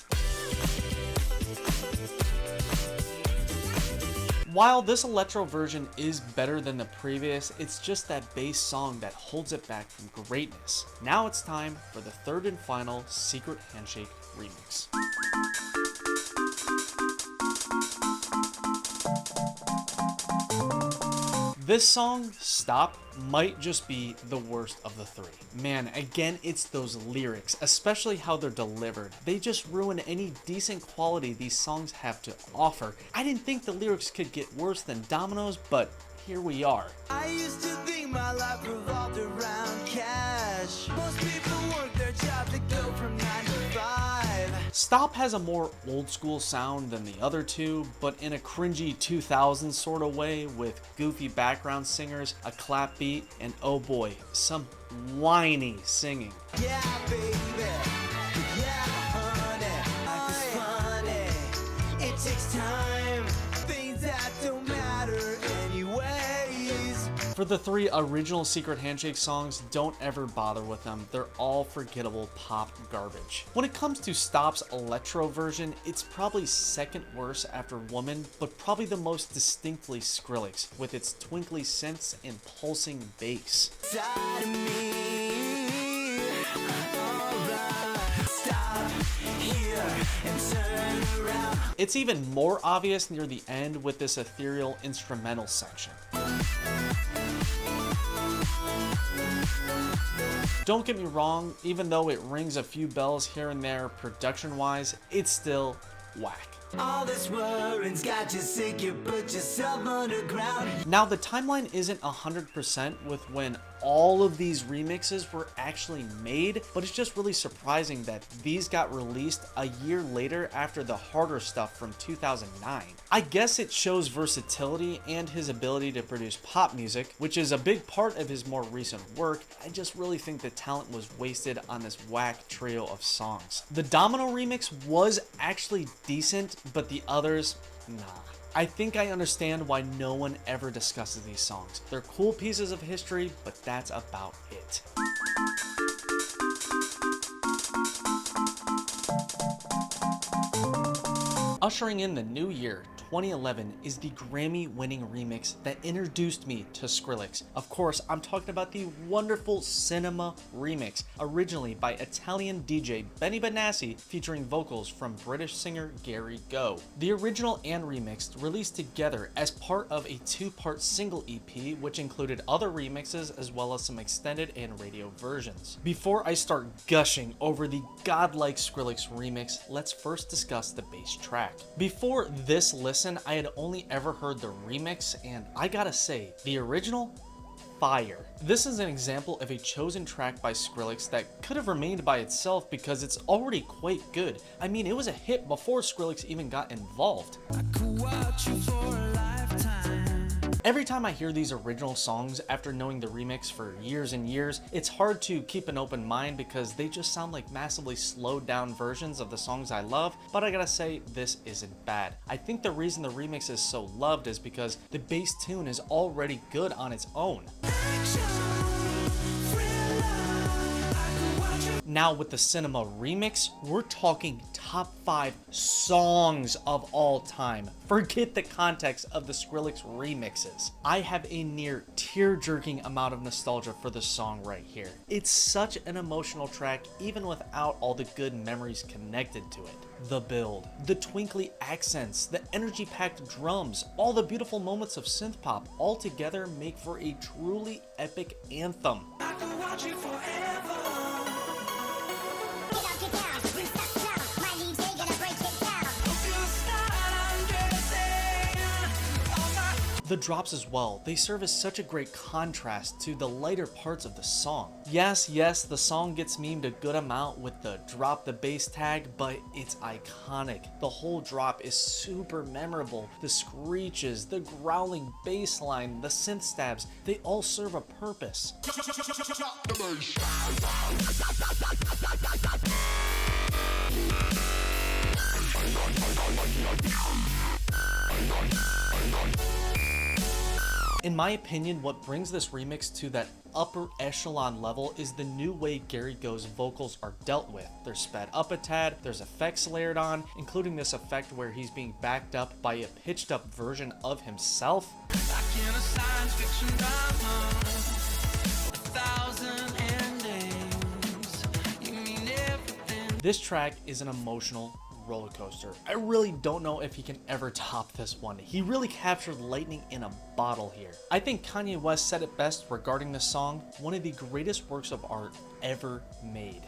While this electro version is better than the previous, it's just that bass song that holds it back from greatness. Now it's time for the third and final Secret Handshake remix. This song, Stop, might just be the worst of the three. Man, again, it's those lyrics, especially how they're delivered. They just ruin any decent quality these songs have to offer. I didn't think the lyrics could get worse than Domino's, but here we are. I used to think my life revolved around cash. Most people work their job to go from 9 to 5. Stop has a more old school sound than the other two, but in a cringy 2000s sort of way with goofy background singers, a clap beat, and oh boy, some whiny singing. Yeah, baby. Yeah, honey. Life is funny. It takes time. Things that don't matter anyways. For the three original Secret Handshake songs, don't ever bother with them. They're all forgettable pop garbage. When it comes to Stop's electro version, it's probably second worst after Woman, but probably the most distinctly Skrillex, with its twinkly synths and pulsing bass. Side of me. Alright. Stop here and turn around. It's even more obvious near the end with this ethereal instrumental section. Don't get me wrong, even though it rings a few bells here and there production-wise, it's still whack. All this worrying's got you sick, you put yourself underground. Now, the timeline isn't 100% with when all of these remixes were actually made, but it's just really surprising that these got released a year later after the harder stuff from 2009. I guess it shows versatility and his ability to produce pop music, which is a big part of his more recent work. I just really think the talent was wasted on this whack trio of songs. The Domino remix was actually decent, but the others, nah. I think I understand why no one ever discusses these songs. They're cool pieces of history, but that's about it. Ushering in the new year, 2011 is the Grammy-winning remix that introduced me to Skrillex. Of course, I'm talking about the wonderful Cinema remix, originally by Italian DJ Benny Banassi, featuring vocals from British singer Gary Go. The original and remixed released together as part of a two-part single EP, which included other remixes as well as some extended and radio versions. Before I start gushing over the godlike Skrillex remix, let's first discuss the bass track. Before this listen, I had only ever heard the remix, and I gotta say, the original, fire. This is an example of a chosen track by Skrillex that could have remained by itself because it's already quite good. I mean, it was a hit before Skrillex even got involved. Every time I hear these original songs after knowing the remix for years and years, it's hard to keep an open mind because they just sound like massively slowed down versions of the songs I love, but I gotta say, this isn't bad. I think the reason the remix is so loved is because the bass tune is already good on its own. Now with the Cinema remix, we're talking top 5 songs of all time. Forget the context of the Skrillex remixes. I have a near tear-jerking amount of nostalgia for this song right here. It's such an emotional track even without all the good memories connected to it. The build, the twinkly accents, the energy-packed drums, all the beautiful moments of synth pop all together make for a truly epic anthem. I can watch you forever. The drops as well, they serve as such a great contrast to the lighter parts of the song. Yes, the song gets memed a good amount with the drop the bass tag, but it's iconic. The whole drop is super memorable. The screeches, the growling bass line, the synth stabs, they all serve a purpose. In my opinion, what brings this remix to that upper echelon level is the new way Gary Go's vocals are dealt with. They're sped up a tad, there's effects layered on, including this effect where he's being backed up by a pitched up version of himself. Like in a science fiction drama, 1,000 endings. You mean everything. This track is an emotional roller coaster. I really don't know if he can ever top this one. He really captured lightning in a bottle here. I think Kanye West said it best regarding this song, one of the greatest works of art ever made.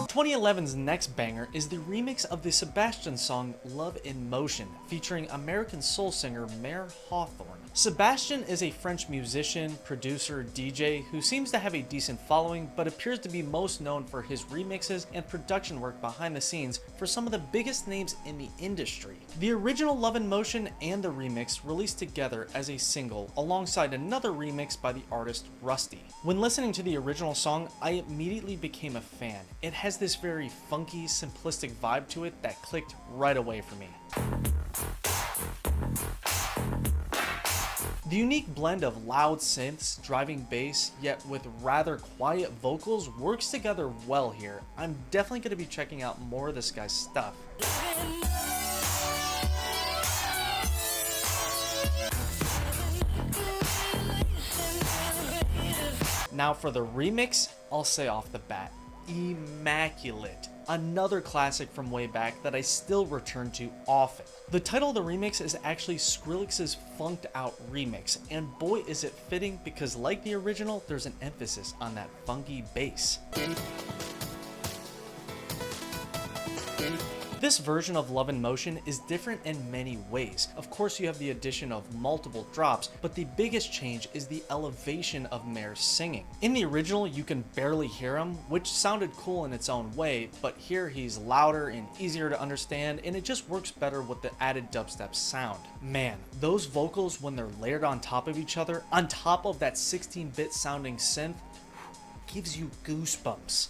2011's next banger is the remix of the SebastiAn song Love in Motion, featuring American soul singer Mare Hawthorne. SebastiAn is a French musician, producer, DJ who seems to have a decent following, but appears to be most known for his remixes and production work behind the scenes for some of the biggest names in the industry. The original Love in Motion and the remix released together as a single alongside another remix by the artist Rusty. When listening to the original song, I immediately became a fan. It has this very funky, simplistic vibe to it that clicked right away for me. The unique blend of loud synths, driving bass, yet with rather quiet vocals works together well here. I'm definitely going to be checking out more of this guy's stuff. Now for the remix, I'll say off the bat, immaculate. Another classic from way back that I still return to often. The title of the remix is actually Skrillex's Funked Out remix, and boy is it fitting because like the original, there's an emphasis on that funky bass. This version of Love in Motion is different in many ways. Of course, you have the addition of multiple drops, but the biggest change is the elevation of Mare's singing. In the original, you can barely hear him, which sounded cool in its own way, but here he's louder and easier to understand, and it just works better with the added dubstep sound. Man, those vocals when they're layered on top of each other, on top of that 16-bit sounding synth, gives you goosebumps.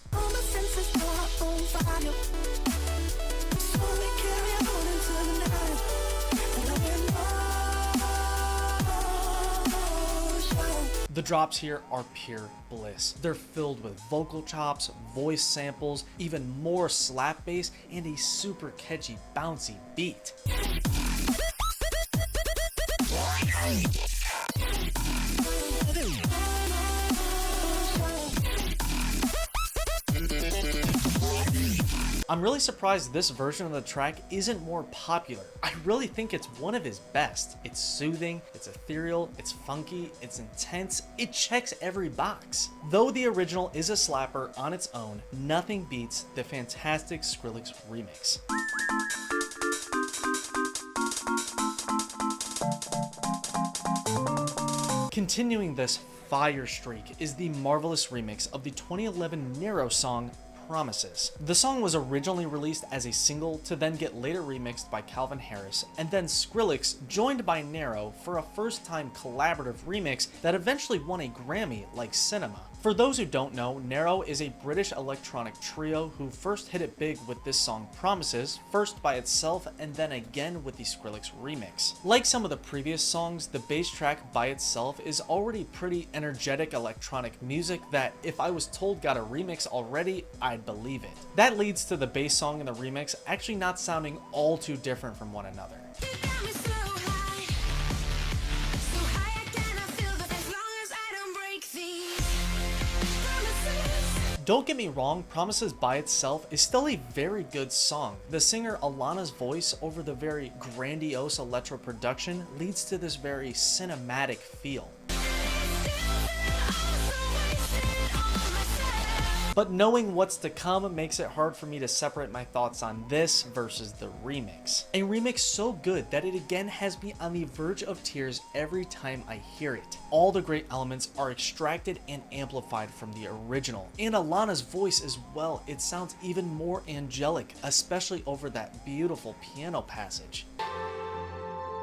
The drops here are pure bliss. They're filled with vocal chops, voice samples, even more slap bass, and a super catchy, bouncy beat. I'm really surprised this version of the track isn't more popular. I really think it's one of his best. It's soothing, it's ethereal, it's funky, it's intense, it checks every box. Though the original is a slapper on its own, nothing beats the fantastic Skrillex remix. Continuing this fire streak is the marvelous remix of the 2011 NERO song Promises. The song was originally released as a single to then get later remixed by Calvin Harris, and then Skrillex joined by NERO for a first-time collaborative remix that eventually won a Grammy like Cinema. For those who don't know, NERO is a British electronic trio who first hit it big with this song Promises, first by itself and then again with the Skrillex remix. Like some of the previous songs, the bass track by itself is already pretty energetic electronic music that if I was told got a remix already, I'd believe it. That leads to the bass song in the remix actually not sounding all too different from one another. Don't get me wrong, Promises by itself is still a very good song. The singer Alana's voice over the very grandiose electro production leads to this very cinematic feel. But knowing what's to come makes it hard for me to separate my thoughts on this versus the remix. A remix so good that it again has me on the verge of tears every time I hear it. All the great elements are extracted and amplified from the original. And Alana's voice as well, it sounds even more angelic, especially over that beautiful piano passage.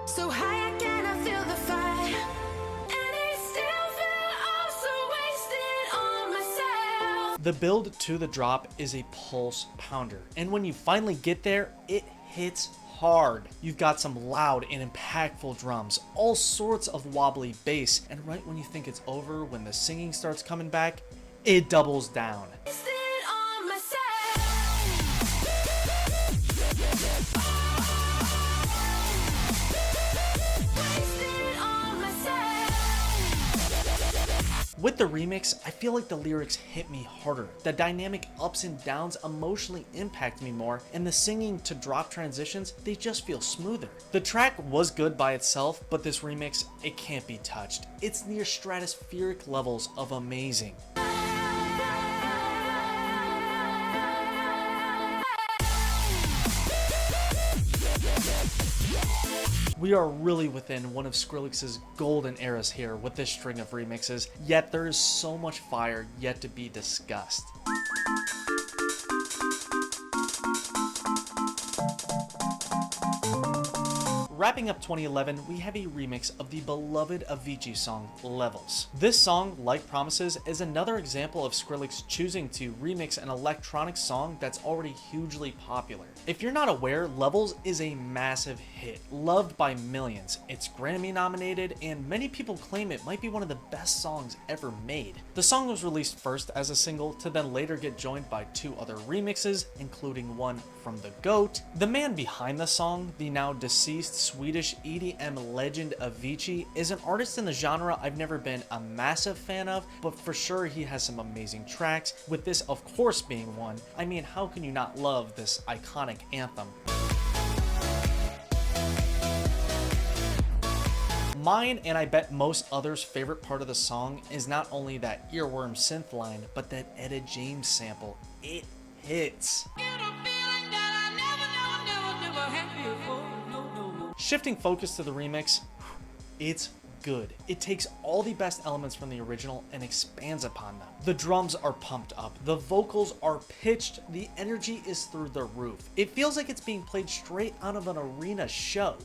So high I cannot feel the fire. The build to the drop is a pulse pounder, and when you finally get there, it hits hard. You've got some loud and impactful drums, all sorts of wobbly bass, and right when you think it's over, when the singing starts coming back, it doubles down. With the remix, I feel like the lyrics hit me harder. The dynamic ups and downs emotionally impact me more, and the singing to drop transitions, they just feel smoother. The track was good by itself, but this remix, it can't be touched. It's near stratospheric levels of amazing. We are really within one of Skrillex's golden eras here with this string of remixes, yet there is so much fire yet to be discussed. Wrapping up 2011, we have a remix of the beloved Avicii song, Levels. This song, like Promises, is another example of Skrillex choosing to remix an electronic song that's already hugely popular. If you're not aware, Levels is a massive hit, loved by millions. It's Grammy nominated, and many people claim it might be one of the best songs ever made. The song was released first as a single, to then later get joined by 2 other remixes, including one from the GOAT. The man behind the song, the now deceased Swedish EDM legend Avicii, is an artist in the genre I've never been a massive fan of, but for sure he has some amazing tracks, with this of course being one. I mean, how can you not love this iconic anthem? Mine, and I bet most others' favorite part of the song is not only that earworm synth line, but that Etta James sample. It hits. Shifting focus to the remix, it's good. It takes all the best elements from the original and expands upon them. The drums are pumped up, the vocals are pitched, the energy is through the roof. It feels like it's being played straight out of an arena show.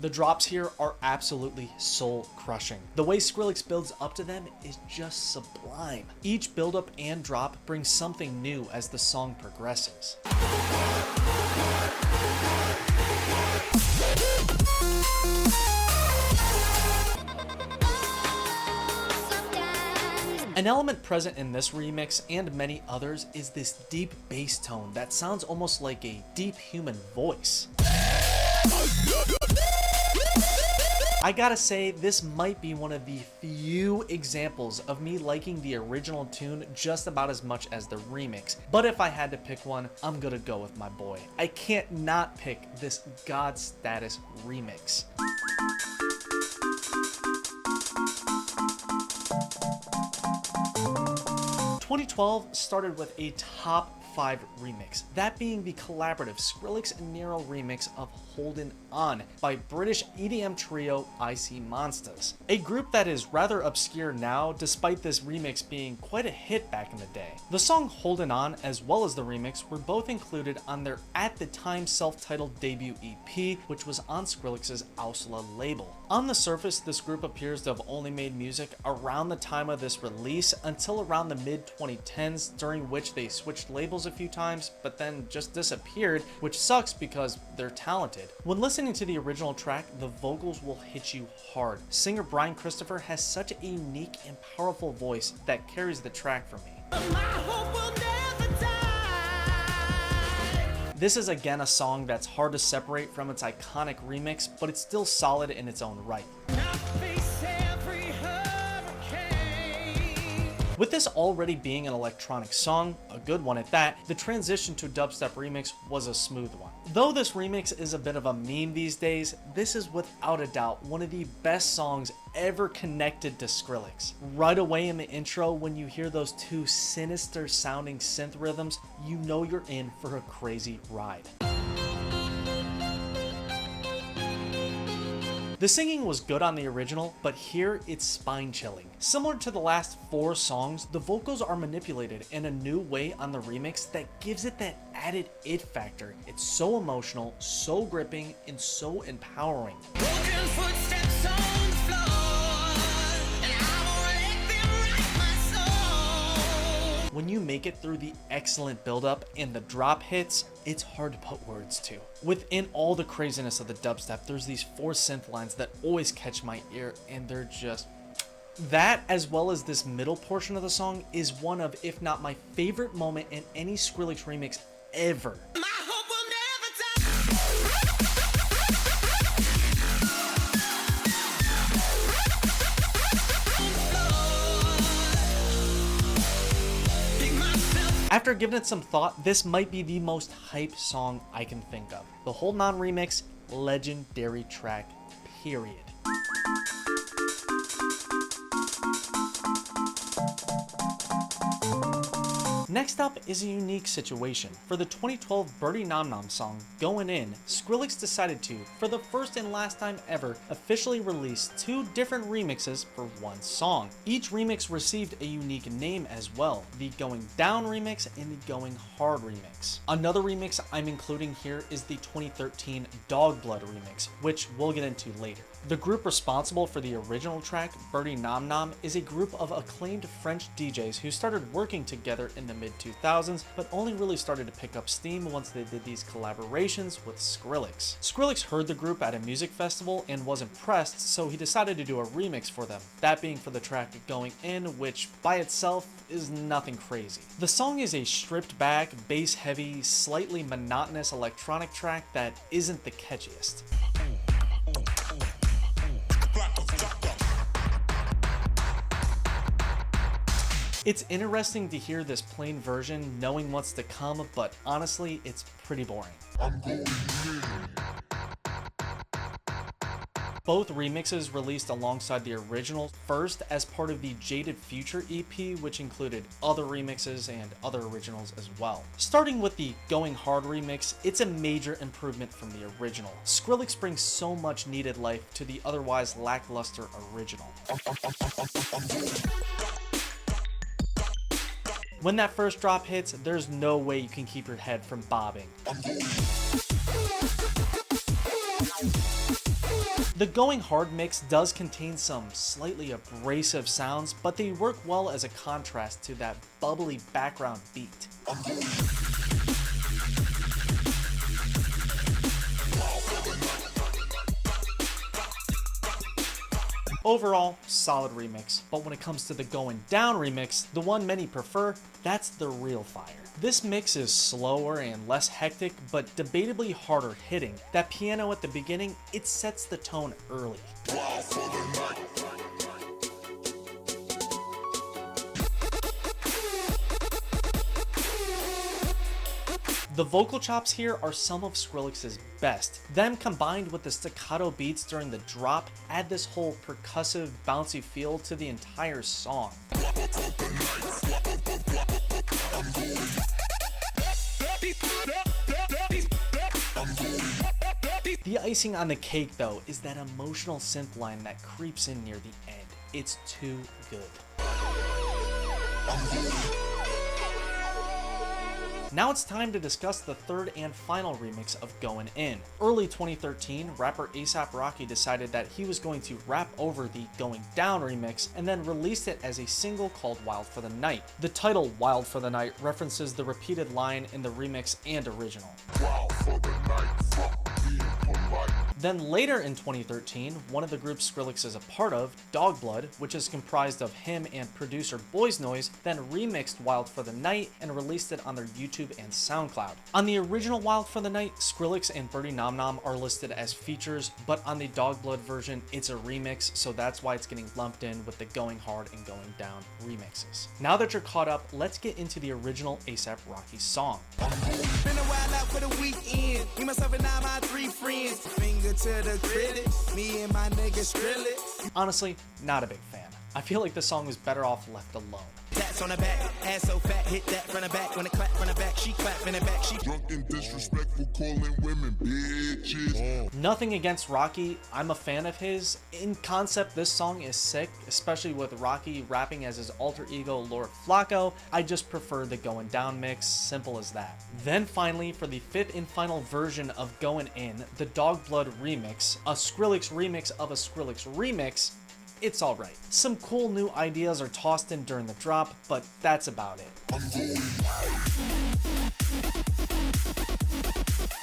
The drops here are absolutely soul-crushing. The way Skrillex builds up to them is just sublime. Each build-up and drop brings something new as the song progresses. An element present in this remix and many others is this deep bass tone that sounds almost like a deep human voice. I gotta say, this might be one of the few examples of me liking the original tune just about as much as the remix, but if I had to pick one, I'm gonna go with my boy. I can't not pick this God status remix. 2012 started with a top 5 remix, that being the collaborative Skrillex and NERO remix of Holdin On by British EDM trio See Monstas, a group that is rather obscure now despite this remix being quite a hit back in the day. The song Holdin On as well as the remix were both included on their at the time self-titled debut EP, which was on Skrillex's Ausla label. On the surface, this group appears to have only made music around the time of this release until around the mid-2010s, during which they switched labels a few times, but then just disappeared, which sucks because they're talented. When listening to the original track, the vocals will hit you hard. Singer Brian Christopher has such a unique and powerful voice that carries the track for me. This is again a song that's hard to separate from its iconic remix, but it's still solid in its own right. With this already being an electronic song, a good one at that, the transition to a dubstep remix was a smooth one. Though this remix is a bit of a meme these days, this is without a doubt one of the best songs ever connected to Skrillex. Right away in the intro, when you hear those two sinister sounding synth rhythms, you know you're in for a crazy ride. The singing was good on the original, but here it's spine-chilling. Similar to the last 4 songs, the vocals are manipulated in a new way on the remix that gives it that added it factor. It's so emotional, so gripping, and so empowering. Broken footsteps on the floor, and I won't let them write my soul. When you make it through the excellent build-up and the drop hits, it's hard to put words to. Within all the craziness of the dubstep, there's these 4 synth lines that always catch my ear, and they're just... That, as well as this middle portion of the song, is one of, if not my favorite moment in any Skrillex remix ever. My hope will never die. After giving it some thought, this might be the most hype song I can think of. The Holdin On remix, legendary track, period. Next up is a unique situation. For the 2012 Birdy Nam Nam song, Goin In, Skrillex decided to, for the first and last time ever, officially release 2 different remixes for one song. Each remix received a unique name as well, the Going Down remix and the Going Hard remix. Another remix I'm including here is the 2013 Dog Blood remix, which we'll get into later. The group responsible for the original track, Birdy Nam Nam, is a group of acclaimed French DJs who started working together in the mid-2000s, but only really started to pick up steam once they did these collaborations with Skrillex. Skrillex heard the group at a music festival and was impressed, so he decided to do a remix for them, that being for the track Going In, which by itself is nothing crazy. The song is a stripped back, bass-heavy, slightly monotonous electronic track that isn't the catchiest. It's interesting to hear this plain version knowing what's to come, but honestly, it's pretty boring. Both remixes released alongside the original, first as part of the Jaded Future EP, which included other remixes and other originals as well. Starting with the Going Hard remix, it's a major improvement from the original. Skrillex brings so much needed life to the otherwise lackluster original. When that first drop hits, there's no way you can keep your head from bobbing. The Going Hard mix does contain some slightly abrasive sounds, but they work well as a contrast to that bubbly background beat. Overall, solid remix, but when it comes to the Goin Down remix, the one many prefer, that's the real fire. This mix is slower and less hectic, but debatably harder hitting. That piano at the beginning, it sets the tone early. The vocal chops here are some of Skrillex's best. Them combined with the staccato beats during the drop add this whole percussive, bouncy feel to the entire song. The icing on the cake though is that emotional synth line that creeps in near the end. It's too good. Now it's time to discuss the third and final remix of Goin In. Early 2013, rapper A$AP Rocky decided that he was going to rap over the Going Down remix and then released it as a single called Wild for the Night. The title Wild for the Night references the repeated line in the remix and original. Wild for the night, fuck me polite. Then later in 2013, one of the groups Skrillex is a part of, Dog Blood, which is comprised of him and producer Boys Noise, then remixed Wild for the Night and released it on their YouTube and SoundCloud. On the original Wild for the Night, Skrillex and Birdy Nam Nam are listed as features, but on the Dog Blood version, it's a remix, so that's why it's getting lumped in with the Going Hard and Going Down remixes. Now that you're caught up, let's get into the original A$AP Rocky song. Been a while out for the weekend. Me, myself, and now my 3 friends. Finger to the critic. Me and my nigga Skrillex. Honestly, not a big fan. I feel like the song was better off left alone. Tats on the back, ass so fat, hit that from the back. When it clap from the back, she clap in the back. She drunk and disrespectful, calling women bitches. Nothing against Rocky, I'm a fan of his. In concept, this song is sick, especially with Rocky rapping as his alter ego Lord Flacco. I just prefer the Going Down mix, simple as that. Then finally, for the fifth and final version of Goin In, the Dog Blood remix, a Skrillex remix of a Skrillex remix, it's alright. Some cool new ideas are tossed in during the drop, but that's about it.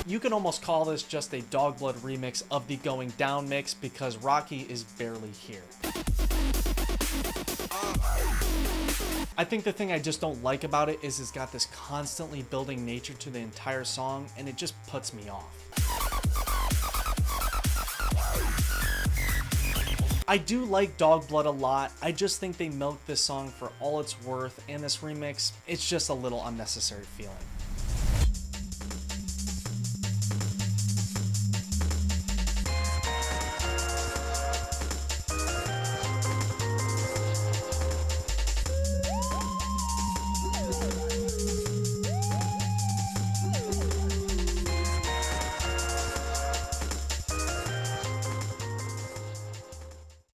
You can almost call this just a Dog Blood remix of the Going Down mix because Rocky is barely here. I think the thing I just don't like about it is it's got this constantly building nature to the entire song, and it just puts me off. I do like Dog Blood a lot, I just think they milked this song for all it's worth, and this remix, it's just a little unnecessary feeling.